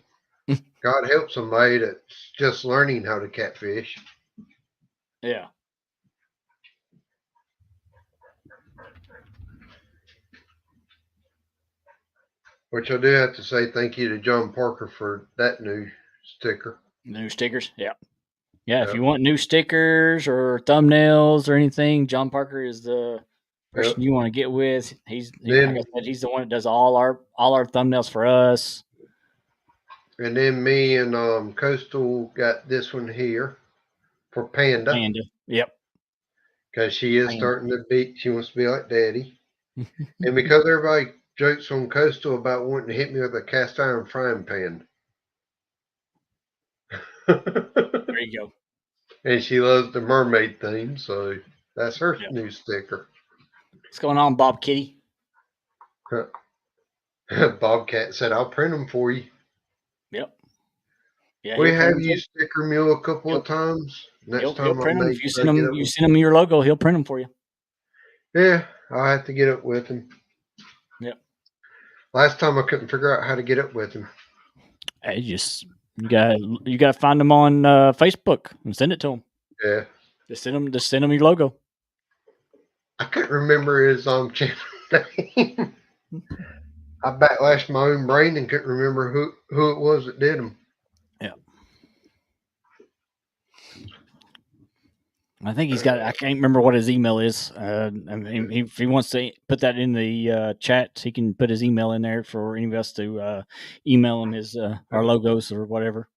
S2: God help somebody that's just learning how to catfish.
S1: Yeah.
S2: Which I do have to say thank you to John Parker for that new sticker.
S1: New stickers. Yeah. Yeah. If
S2: Yep.
S1: you want new stickers or thumbnails or anything, John Parker is the person
S2: Yep.
S1: you want to get with. He's
S2: Then-
S1: like I said, he's the one that does all our thumbnails for us.
S2: And then me and Coastal got this one here for Panda.
S1: Panda. Yep.
S2: Because she is
S1: Panda.
S2: starting to be, she wants to be like Daddy. And because everybody jokes on Coastal about wanting to hit me with a cast iron frying pan.
S1: There you go.
S2: And she loves the mermaid theme, so that's her
S1: Yep.
S2: new sticker.
S1: What's going on, Bob Kitty?
S2: Bobcat said, I'll print them for you.
S1: Yep. Yeah,
S2: We
S1: he'll print
S2: have
S1: them too.
S2: used Sticker Mule a couple of times. Next
S1: He'll
S2: time I
S1: print them.
S2: may
S1: If you
S2: try
S1: send
S2: to get
S1: him,
S2: up
S1: you
S2: with-
S1: send him your logo, he'll print them for you.
S2: Yeah, I'll have to get up with him.
S1: Yep.
S2: Last time I couldn't figure out how to get up with him.
S1: Hey, you gotta find them on Facebook and send it to him.
S2: Yeah.
S1: Just send him your logo.
S2: I couldn't remember his channel name. I backlashed my own brain and couldn't remember who it was that did them.
S1: Yeah. I think he's got. I can't remember what his email is. I mean, if he wants to put that in the chat, he can put his email in there for any of us to email him his our logos or whatever.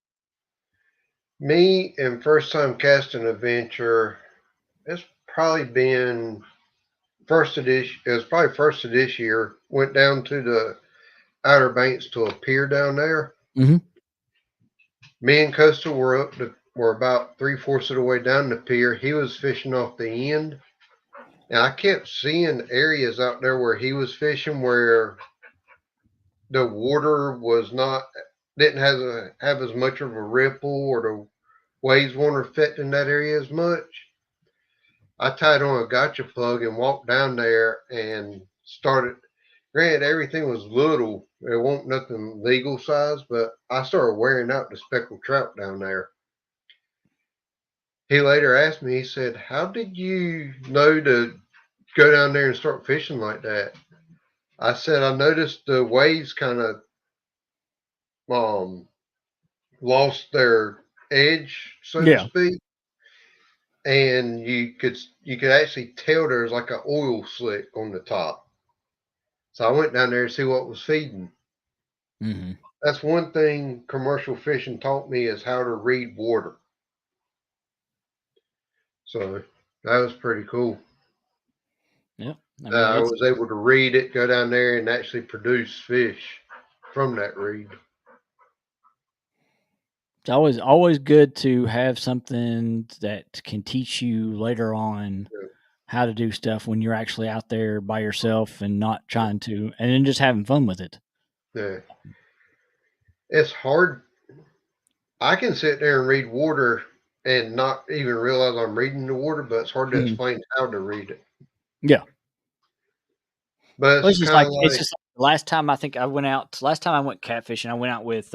S2: Me and First Time Casting Adventure, it's probably been first of this. It was probably first of this year. Went down to the Outer Banks to a pier down there.
S1: Mhm.
S2: Me and Coastal were about 3/4 of the way down the pier. He was fishing off the end, and I kept seeing areas out there where he was fishing where the water was not didn't have as much of a ripple, or the waves weren't affecting that area as much. I tied on a gotcha plug and walked down there and started. Granted, everything was little. It wasn't nothing legal size, but I started wearing out the speckled trout down there. He later asked me, he said, how did you know to go down there and start fishing like that? I said, I noticed the waves kind of lost their edge, so to speak. And you could actually tell there's like an oil slick on the top. So I went down there to see what was feeding.
S1: Mm-hmm.
S2: That's one thing commercial fishing taught me, is how to read water. So that was pretty cool.
S1: Yeah,
S2: I was able to read it, go down there, and actually produce fish from that read.
S1: It's always good to have something that can teach you later on how to do stuff when you're actually out there by yourself and not trying to, and then just having fun with it.
S2: Yeah. It's hard. I can sit there and read water and not even realize I'm reading the water, but it's hard to explain how to read it.
S1: Yeah.
S2: But
S1: it's just like the last time I think I went out. Last time I went catfishing, I went out with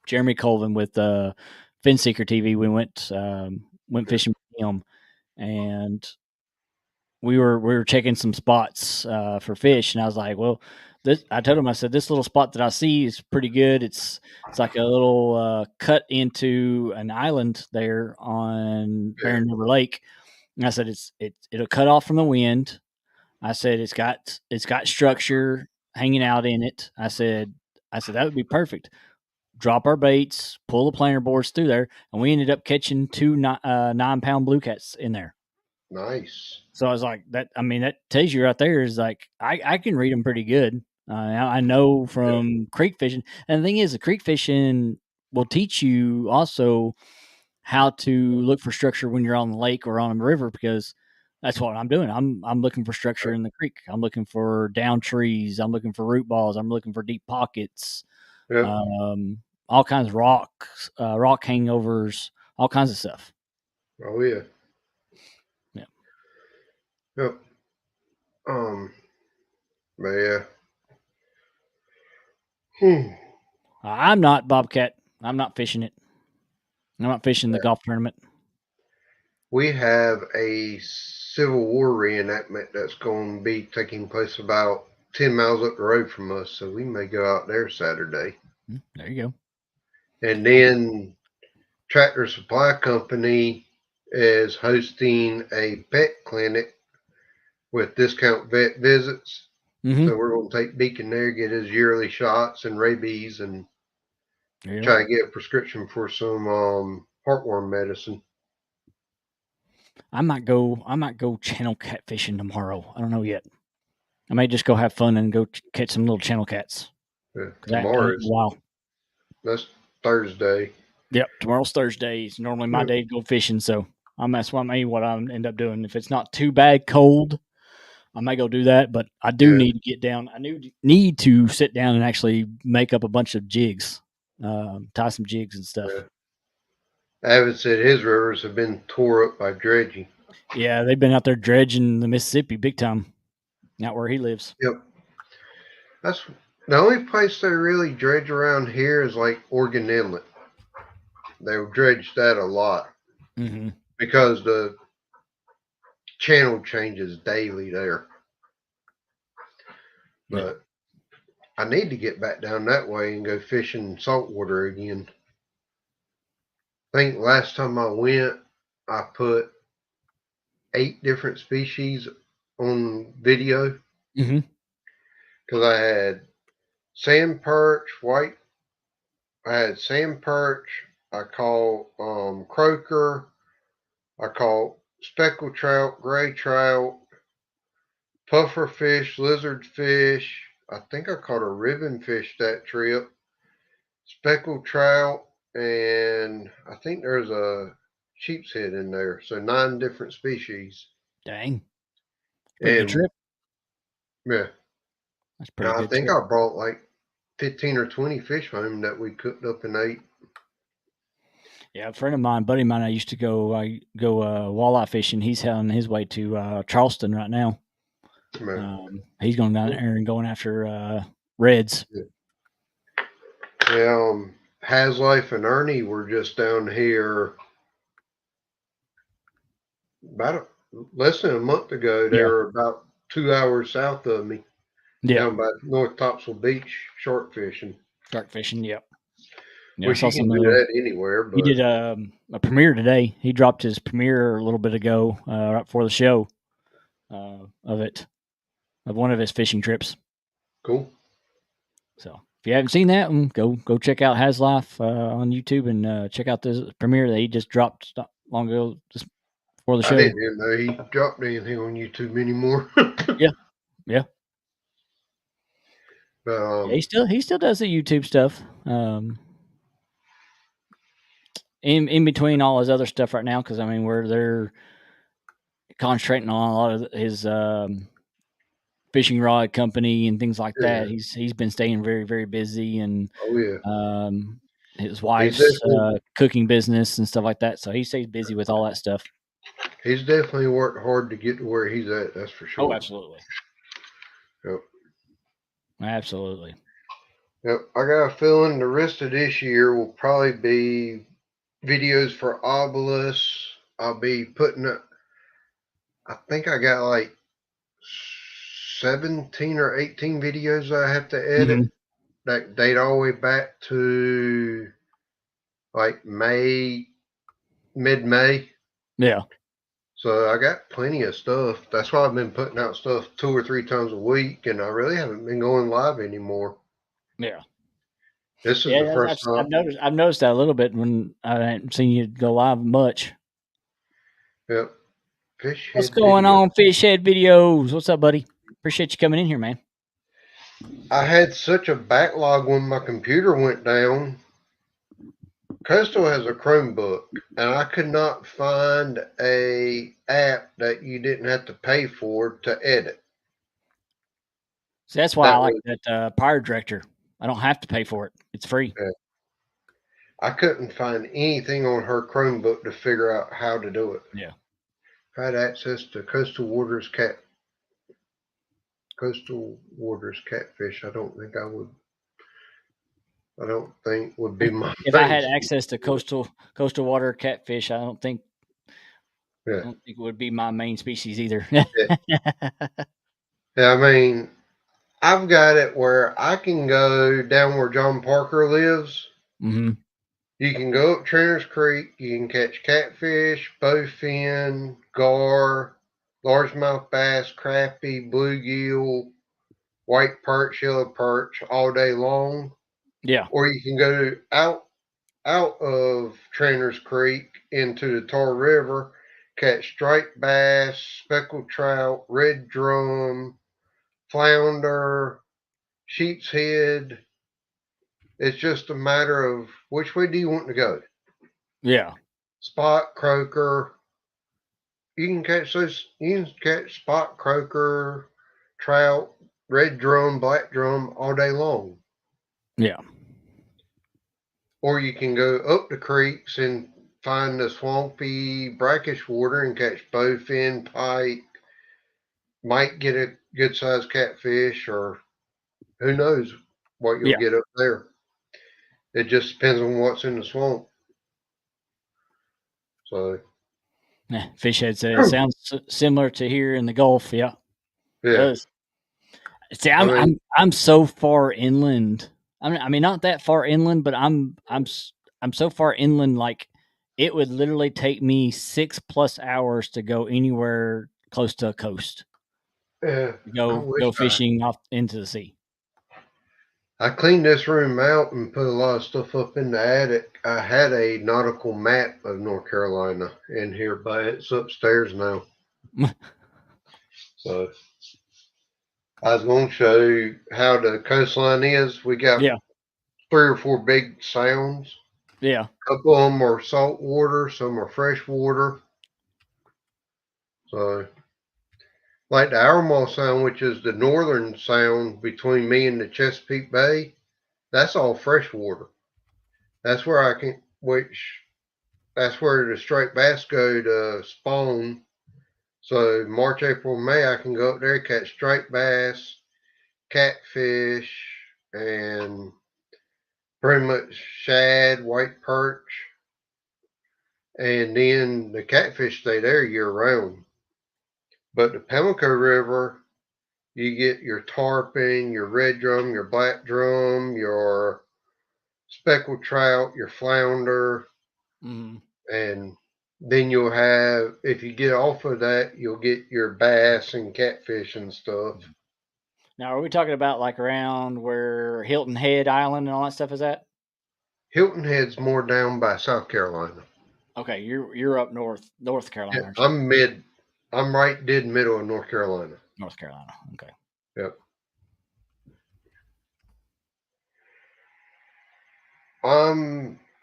S1: Jeremy Colvin with Fin Seeker TV. We went fishing with him, and we were checking some spots for fish, and I was like, well, I told him, I said, this little spot that I see is pretty good. It's like a little cut into an island there on Barren River Lake, and I said it'll cut off from the wind. I said it's got structure hanging out in it. I said that would be perfect. Drop our baits, pull the planer boards through there, and we ended up catching 2 9-pound blue cats in there.
S2: Nice.
S1: So I was like, that. I mean, that tells you right there is like I can read them pretty good. I know from creek fishing, and the thing is, the creek fishing will teach you also how to look for structure when you're on the lake or on a river, because that's what I'm doing. I'm looking for structure in the creek. I'm looking for down trees. I'm looking for root balls. I'm looking for deep pockets. All kinds of rocks, rock hangovers, all kinds of stuff.
S2: Oh yeah.
S1: Yeah.
S2: Yep. But yeah.
S1: I'm not Bobcat. I'm not fishing it. I'm not fishing the golf tournament.
S2: We have a Civil War reenactment that's going to be taking place about 10 miles up the road from us, so we may go out there Saturday.
S1: There you go.
S2: And then Tractor Supply Company is hosting a pet clinic with discount vet visits.
S1: Mm-hmm.
S2: So we're going to take Beacon there, get his yearly shots and rabies, and
S1: There you go.
S2: try to get a prescription for some heartworm medicine.
S1: I might go channel cat fishing tomorrow. I don't know yet. I may just go have fun and go catch some little channel cats.
S2: Yeah,
S1: 'Cause I haven't done it in a while.
S2: That's Thursday.
S1: Yep, tomorrow's Thursday. It's normally my day to go fishing, so that's what I end up doing. If it's not too bad cold, I may go do that. But I do need to get down. I need to sit down and actually make up a bunch of jigs, tie some jigs and stuff.
S2: Yeah. Avid said his rivers have been tore up by dredging.
S1: Yeah, they've been out there dredging the Mississippi big time, out where he lives.
S2: Yep. That's the only place they really dredge around here is like Oregon Inlet. They'll dredge that a lot because the channel changes daily there. But I need to get back down that way and go fishing saltwater again. I think last time I went, I put 8 different species on video. Because I had sand perch, I caught croaker, I caught speckled trout, gray trout, puffer fish, lizard fish. I think I caught a ribbon fish that trip, speckled trout, and I think there's a sheep's head in there. So 9 different species.
S1: Dang. Pretty good trip.
S2: Yeah.
S1: That's pretty good.
S2: I think I brought like 15 or 20 fish home that we cooked up and ate.
S1: Yeah, a friend of mine, buddy of mine, I used to go walleye fishing. He's on his way to Charleston right now. He's going down there and going after reds.
S2: Yeah, Haslife and Ernie were just down here about less than a month ago. They were about 2 hours south of me. Down by North Topsail Beach, shark fishing.
S1: Shark fishing, yep. Yeah,
S2: Wish you can do that anywhere. But
S1: he did a premiere today. He dropped his premiere a little bit ago, right before the show, of one of his fishing trips.
S2: Cool.
S1: So if you haven't seen that one, go check out Haslife on YouTube and check out this premiere that he just dropped not long ago, just before the show.
S2: I didn't know he dropped anything on YouTube anymore.
S1: Yeah.
S2: But,
S1: he still does the YouTube stuff. In between all his other stuff right now, because where they're concentrating on a lot of his fishing rod company and things like that. He's been staying very, very busy, and his wife's cooking business and stuff like that. So he stays busy with all that stuff.
S2: He's definitely worked hard to get to where he's at. That's for sure.
S1: Oh, absolutely.
S2: Yep.
S1: Absolutely.
S2: Yep. I got a feeling the rest of this year will probably be videos for Obelisk. I'll be putting up. I think I got like 17 or 18 videos I have to edit that date all the way back to like mid-May.
S1: Yeah.
S2: So I got plenty of stuff. That's why I've been putting out stuff 2 or 3 times a week, and I really haven't been going live anymore.
S1: Yeah.
S2: This is the first time.
S1: I've noticed that a little bit when I haven't seen you go live much.
S2: Yep.
S1: What's going on, Fishhead Videos? What's up, buddy? Appreciate you coming in here, man.
S2: I had such a backlog when my computer went down. Coastal has a Chromebook, and I could not find a app that you didn't have to pay for to edit.
S1: So that's why I like that Pirate Director. I don't have to pay for it. It's free.
S2: Yeah. I couldn't find anything on her Chromebook to figure out how to do it.
S1: Yeah.
S2: If I had access to Coastal Waters Catfish, I don't think I would. I don't think would be my
S1: If I had
S2: main
S1: access to coastal water catfish, I don't think
S2: Yeah.
S1: it would be my main species either.
S2: Yeah, I mean, I've got it where I can go down where John Parker lives.
S1: Mm-hmm.
S2: You can go up Trainer's Creek. You can catch catfish, bowfin, gar, largemouth bass, crappie, bluegill, white perch, yellow perch all day long.
S1: Yeah.
S2: Or you can go out of Trainer's Creek into the Tar River, catch striped bass, speckled trout, red drum, flounder, sheep's head. It's just a matter of which way do you want to go.
S1: Yeah.
S2: Spot, croaker. You can catch those. You can catch spot, croaker, trout, red drum, black drum all day long.
S1: Yeah.
S2: Or you can go up the creeks and find the swampy, brackish water and catch bowfin, pike. Might get a good sized catfish, or who knows what you'll
S1: Yeah.
S2: get up there. It just depends on what's in the swamp. So,
S1: Fish head said it sounds similar to here in the Gulf. Yeah. It
S2: yeah.
S1: does. See,
S2: I mean,
S1: I'm so far inland. I mean, not that far inland, but I'm so far inland. Like, it would literally take me 6+ hours to go anywhere close to a coast.
S2: yeah,
S1: Go fishing off into the sea.
S2: I cleaned this room out and put a lot of stuff up in the attic. I had a nautical map of North Carolina in here, but it's upstairs now. So I was going to show you how the coastline is. We got 3 or 4 big sounds.
S1: Yeah.
S2: A couple of them are salt water, some are fresh water. So, like the Alamo Sound, which is the northern sound between me and the Chesapeake Bay, that's all fresh water. That's where that's where the striped bass go to spawn. So March, April, May, I can go up there, catch striped bass, catfish, and pretty much shad, white perch. And then the catfish stay there year round. But the Pamlico River, you get your tarpon, your red drum, your black drum, your speckled trout, your flounder, and then you'll have, if you get off of that, you'll get your bass and catfish and stuff.
S1: Now, are we talking about like around where Hilton Head Island and all that stuff is at?
S2: Hilton Head's more down by South Carolina.
S1: Okay, you're up North Carolina.
S2: Yeah, I'm right dead middle of North Carolina.
S1: North Carolina. Okay.
S2: Yep.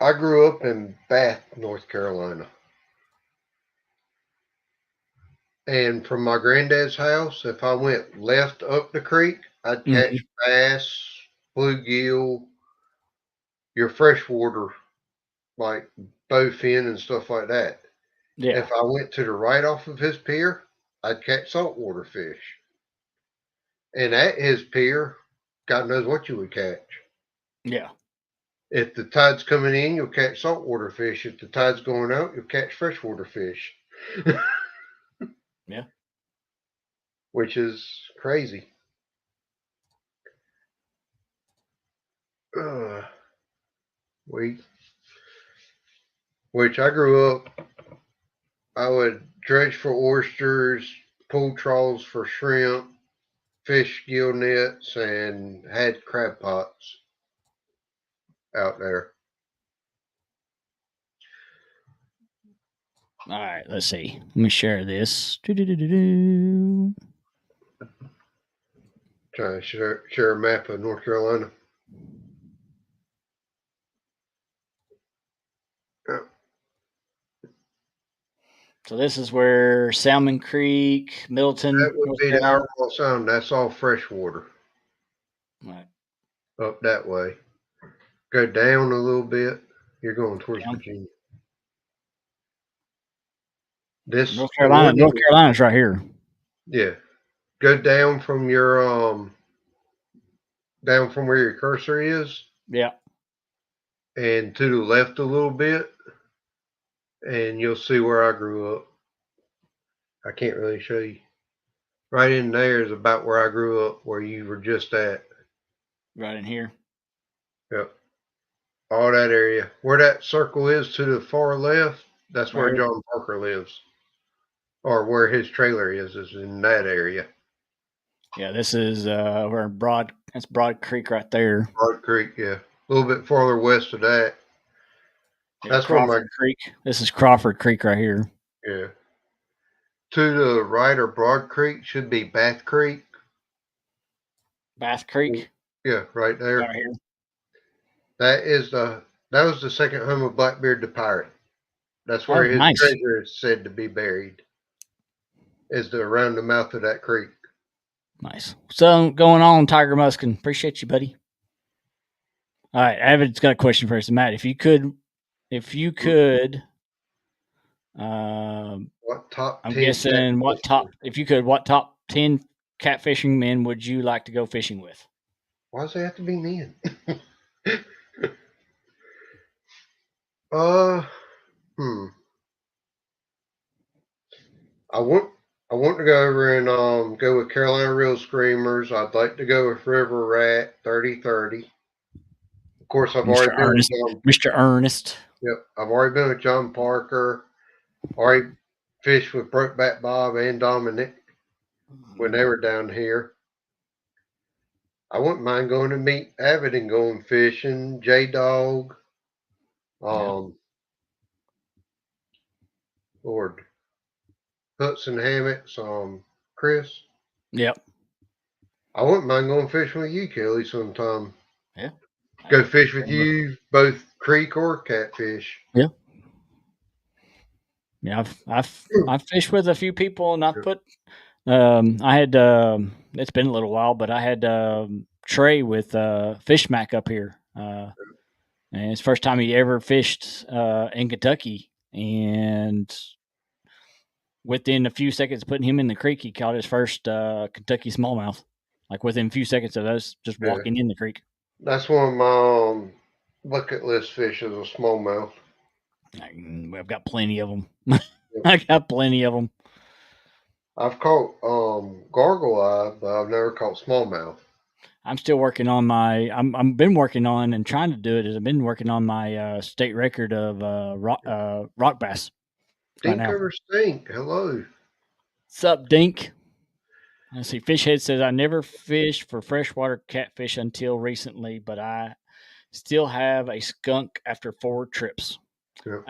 S2: I grew up in Bath, North Carolina. And from my granddad's house, if I went left up the creek, I'd catch bass, bluegill, your freshwater, like bowfin and stuff like that.
S1: Yeah.
S2: If I went to the right off of his pier, I'd catch saltwater fish. And at his pier, God knows what you would catch.
S1: Yeah.
S2: If the tide's coming in, you'll catch saltwater fish. If the tide's going out, you'll catch freshwater fish.
S1: Yeah.
S2: Which is crazy. Which I grew up, I would dredge for oysters, pull trawls for shrimp, fish gill nets, and had crab pots out there.
S1: All right, let's see. Let me share this.
S2: Trying to share a map of North Carolina.
S1: So this is where Salmon Creek, Middleton.
S2: That would be the Alamo Sound. That's all freshwater.
S1: Right.
S2: Up that way. Go down a little bit. You're going towards Virginia.
S1: North Carolina's right here.
S2: Yeah. Go down from your down from where your cursor is.
S1: Yeah.
S2: and to the left a little bit, and you'll see where I grew up. I can't really show you. Right in there is about where I grew up, where you were just at.
S1: Right in here.
S2: Yep. All that area. Where that circle is to the far left, that's where
S1: Right.
S2: John Parker lives. Or where his trailer is in that area.
S1: Yeah, this is where that's Broad Creek right there.
S2: Broad Creek, yeah. A little bit farther west of that.
S1: Yeah,
S2: That's where
S1: Crawford Creek. This is Crawford Creek right here.
S2: yeah. To the right of Broad Creek should be Bath Creek.
S1: Bath Creek.
S2: Yeah, right there.
S1: Right here.
S2: That was the second home of Blackbeard the Pirate. That's where his
S1: nice.
S2: treasure is said to be buried. Is around the mouth of that creek.
S1: Nice. So going on, Tiger Muskin. Appreciate you, buddy. All right, Avid's got a question for us, Matt. If you could,
S2: What top?
S1: I'm
S2: 10
S1: guessing what top 10 catfishing men would you like to go fishing with?
S2: Why does it have to be men? I want to go over and go with Carolina Reel Screamers. I'd like to go with River Rat 3030. Of course, I've already been with
S1: Mr. Ernest.
S2: Yep, I've already been with John Parker. Already fished with Brokeback Bob and Dominic when they were down here. I wouldn't mind going to meet Avid and going fishing. J-Dog. Lord. Hudson Hammocks. Chris.
S1: Yep.
S2: I wouldn't mind going fishing with you, Kelly, sometime.
S1: Yeah.
S2: Go fish with you, both creek or catfish.
S1: Yeah. Yeah, I've fished with a few people, and I've put. I had. It's been a little while, but I had Trey with Fish Mac up here, and it's the first time he ever fished in Kentucky, and within a few seconds of putting him in the creek, he caught his first Kentucky smallmouth. Like within a few seconds of us just walking in the creek.
S2: That's one of my bucket list fish is a smallmouth.
S1: I've got plenty of them. I got plenty of them.
S2: I've caught gargle eye, but I've never caught smallmouth.
S1: I'm still working on my. I'm been working on and trying to do it. I've been working on my state record of rock bass.
S2: Dink over stink. Hello.
S1: What's up, Dink? Let's see. Fishhead says I never fished for freshwater catfish until recently, but I still have a skunk after 4 trips.
S2: Yep.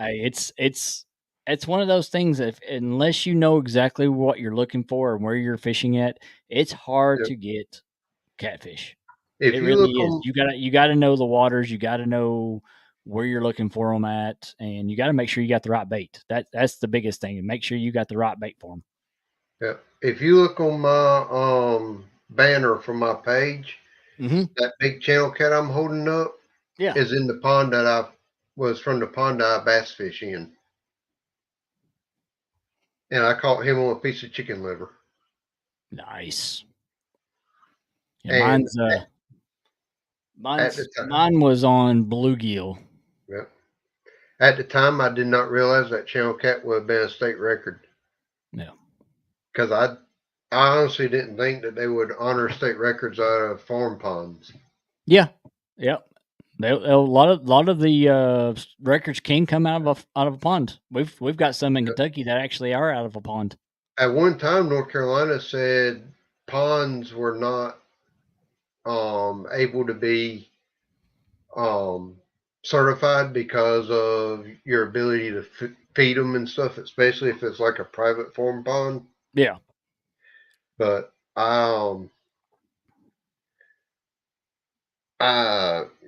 S1: It's one of those things that unless you know exactly what you're looking for and where you're fishing at, it's hard to get catfish. It really is. You gotta know the waters. You gotta know where you're looking for them at, and you gotta make sure you got the right bait. That's the biggest thing. And make sure you got the right bait for them.
S2: Yeah. If you look on my banner from my page, that big channel cat I'm holding up is in the pond that I bass fish in. And I caught him on a piece of chicken liver.
S1: Nice. Yeah, mine was on bluegill.
S2: Yep. At the time, I did not realize that channel cat would have been a state record.
S1: Yeah.
S2: Because I honestly didn't think that they would honor state records out of farm ponds.
S1: Yeah. Yep. A lot of the records can come out of a pond. We've got some in Kentucky that actually are out of a pond.
S2: At one time, North Carolina said ponds were not able to be certified because of your ability to feed them and stuff, especially if it's like a private farm pond.
S1: Yeah.
S2: But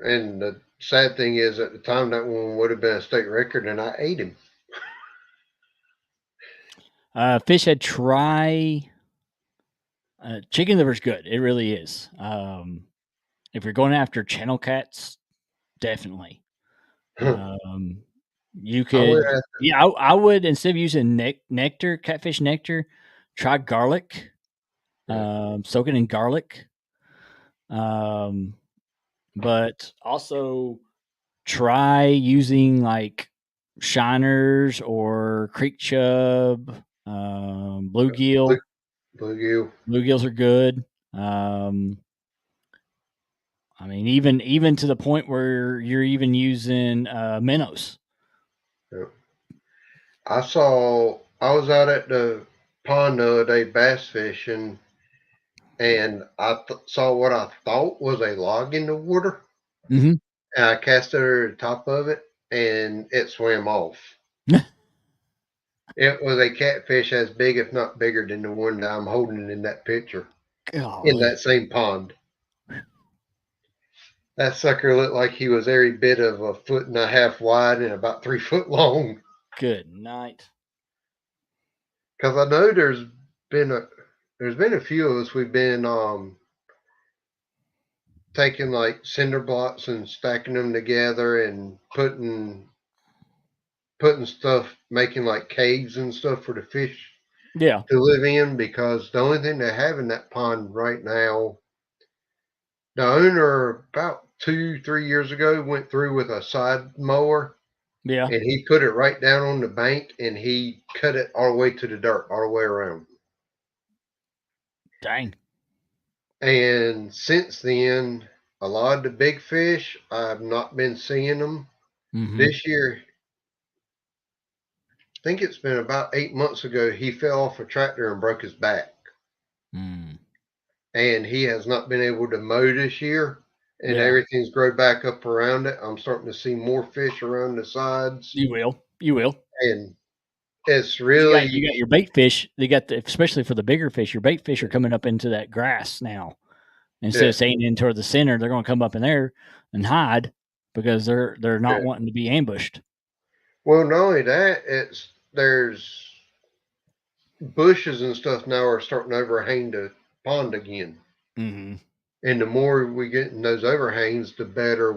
S2: and the sad thing is at the time that one would have been a state record and I ate him.
S1: Fish head try chicken liver's good. It really is. If you're going after channel cats, definitely. You could I would instead of using nectar, catfish nectar, try garlic. Soak it in garlic. But also try using like shiners or creek chub, bluegill.
S2: Bluegill.
S1: Bluegills are good. I mean, even to the point where you're even using minnows.
S2: Yep. I was out at the pond the other day bass fishing, and I saw what I thought was a log in the water.
S1: Mm-hmm.
S2: And I cast it over the top of it, and it swam off. It was a catfish as big, if not bigger, than the one that I'm holding in that picture in that same pond. That sucker looked like he was every bit of 1.5 feet wide and about 3 foot long.
S1: Good night.
S2: Because I know there's been a few of us. We've been taking like cinder blocks and stacking them together and putting stuff, making like caves and stuff for the fish
S1: Yeah.
S2: to live in, because the only thing they have in that pond right now, the owner about 2-3 years ago went through with a side mower,
S1: Yeah.
S2: and he put it right down on the bank, and he cut it all the way to the dirt, all the way around.
S1: Dang.
S2: And since then, a lot of the big fish, I've not been seeing them.
S1: Mm-hmm.
S2: This year, I think it's been about 8 months ago, he fell off a tractor and broke his back.
S1: Mm.
S2: And he has not been able to mow this year. And
S1: Yeah.
S2: everything's grown back up around it. I'm starting to see more fish around the sides.
S1: You will.
S2: And it's
S1: You
S2: really,
S1: got your bait fish. They got especially for the bigger fish. Your bait fish are coming up into that grass now. Instead of staying in toward the center, they're going to come up in there and hide because they're not wanting to be ambushed.
S2: well, not only that, there's bushes and stuff now are starting to overhang the pond again.
S1: Mm-hmm.
S2: And the more we get in those overhangs, the better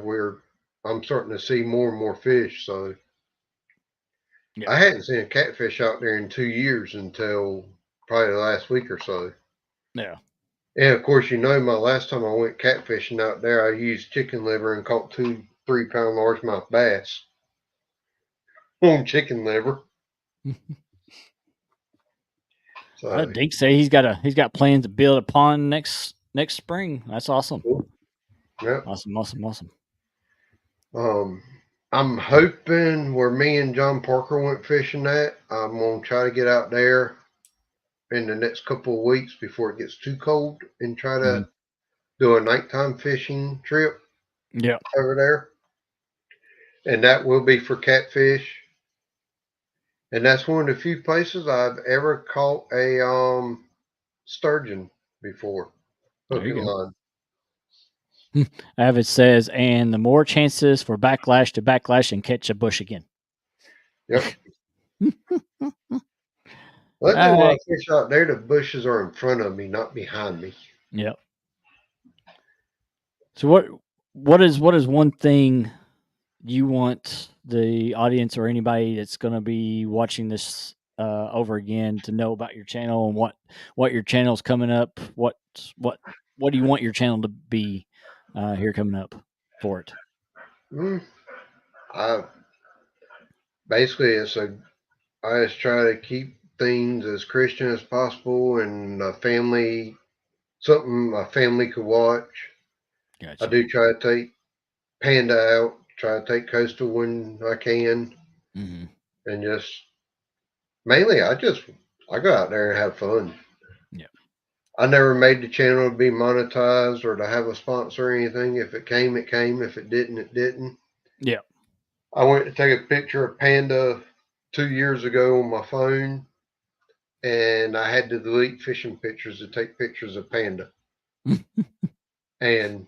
S2: I'm starting to see more and more fish. So I hadn't seen a catfish out there in 2 years until probably the last week or so.
S1: Yeah.
S2: And of course, my last time I went catfishing out there, I used chicken liver and caught 2-3 pound largemouth bass on chicken liver. So
S1: Deke say he's got plans to build a pond next spring. That's awesome.
S2: cool. Yep.
S1: Awesome.
S2: I'm hoping where me and John Parker went fishing at, I'm gonna try to get out there in the next couple of weeks before it gets too cold and try to do a nighttime fishing trip.
S1: Yeah.
S2: Over there. And that will be for catfish. And that's one of the few places I've ever caught a sturgeon before. Hook and line.
S1: Avid says, and the more chances for backlash to backlash and catch a bush again.
S2: Yep. Luckily, when I fish out there, the bushes are in front of me, not behind me.
S1: Yep. So what is one thing you want the audience or anybody that's going to be watching this over again to know about your channel and what your channel's coming up? What do you want your channel to be here coming up for it?
S2: Basically, I just try to keep things as Christian as possible and something a family could watch. Gotcha. I do try to take Panda out, try to take Coastal when I can, and just mainly I go out there and have fun. Yeah, I never made the channel to be monetized or to have a sponsor or anything. If it came, it came. If it didn't, it didn't. Yeah. I went to take a picture of Panda 2 years ago on my phone, and I had to delete fishing pictures to take pictures of Panda. And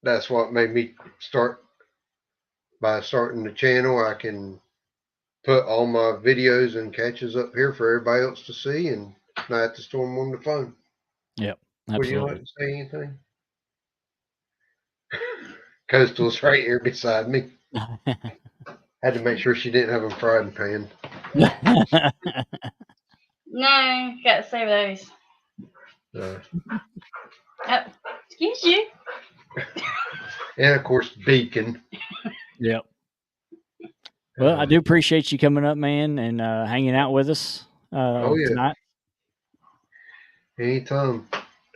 S2: that's what made me start. By starting the channel, I can put all my videos and catches up here for everybody else to see and not have to store them on the phone. Yep, absolutely. Would you like to say anything? Coastal's right here beside me. Had to make sure she didn't have a frying pan.
S3: No, gotta save those. Oh, excuse you.
S2: And of course, Beacon.
S1: Yep. Well, I do appreciate you coming up, man, and hanging out with us tonight.
S2: Anytime.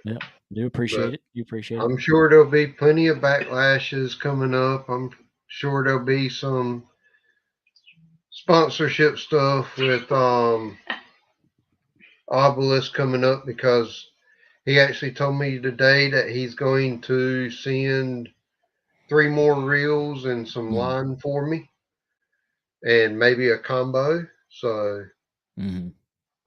S1: Yep. Do appreciate it. You appreciate it.
S2: I'm sure there'll be plenty of backlashes coming up. I'm sure there'll be some sponsorship stuff with Obelisk coming up, because he actually told me today that he's going to send 3 more reels and some line for me, and maybe a combo. So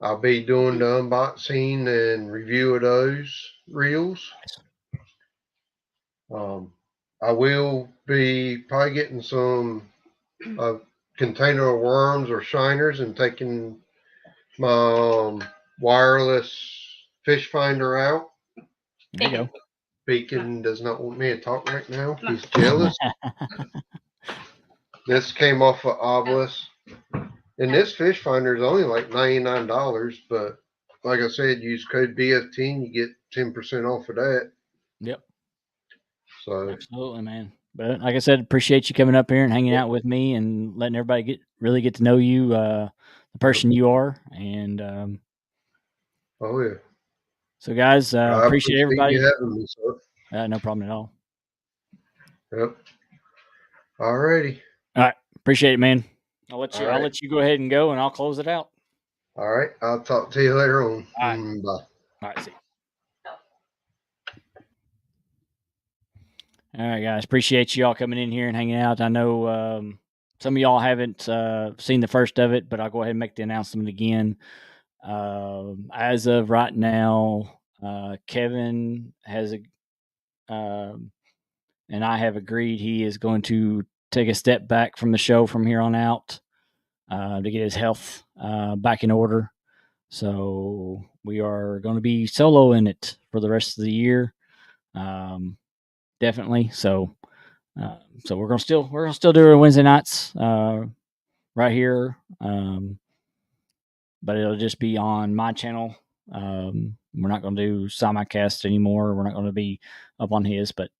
S2: I'll be doing the unboxing and review of those reels. I will be probably getting some container of worms or shiners and taking my wireless fish finder out.
S1: There you go.
S2: Beacon does not want me to talk right now. He's jealous. This came off of Obelisk. And this fish finder is only like $99, but like I said, use code BF10, you get 10% off of that.
S1: Yep.
S2: So
S1: absolutely, man. But like I said, appreciate you coming up here and hanging out with me and letting everybody really get to know you, the person you are. And
S2: oh yeah.
S1: So guys, appreciate everybody.
S2: You having me, sir.
S1: No problem at all.
S2: Yep. Alrighty.
S1: All right. Appreciate it, man. I'll let you go ahead and go, and I'll close it out.
S2: All right. I'll talk to you later on.
S1: All right.
S2: Bye.
S1: All right. See you. All right, guys. Appreciate you all coming in here and hanging out. I know some of y'all haven't seen the first of it, but I'll go ahead and make the announcement again. As of right now, Kevin has and I have agreed he is going to take a step back from the show from here on out to get his health back in order. So we are going to be solo in it for the rest of the year. Definitely. So we're gonna still do our Wednesday nights right here, but it'll just be on my channel. We're not going to do simulcast anymore. We're not going to be up on his, but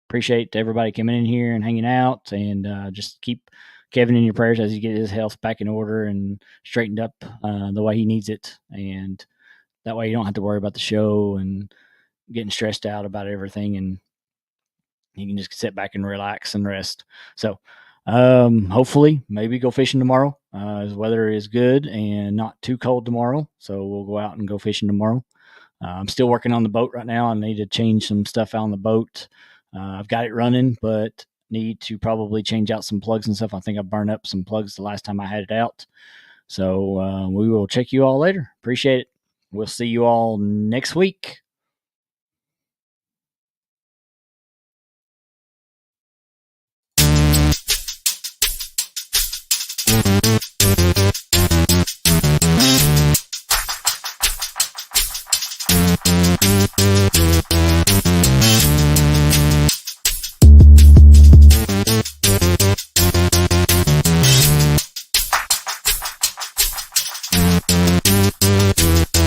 S1: appreciate everybody coming in here and hanging out, and just keep Kevin in your prayers as he gets his health back in order and straightened up the way he needs it, and that way you don't have to worry about the show and getting stressed out about everything, and you can just sit back and relax and rest. So hopefully maybe go fishing tomorrow. The weather is good and not too cold tomorrow, so we'll go out and go fishing tomorrow. I'm still working on the boat right now. I need to change some stuff out on the boat. I've got it running, but need to probably change out some plugs and stuff. I think I burned up some plugs the last time I had it out. So we will check you all later. Appreciate it. We'll see you all next week.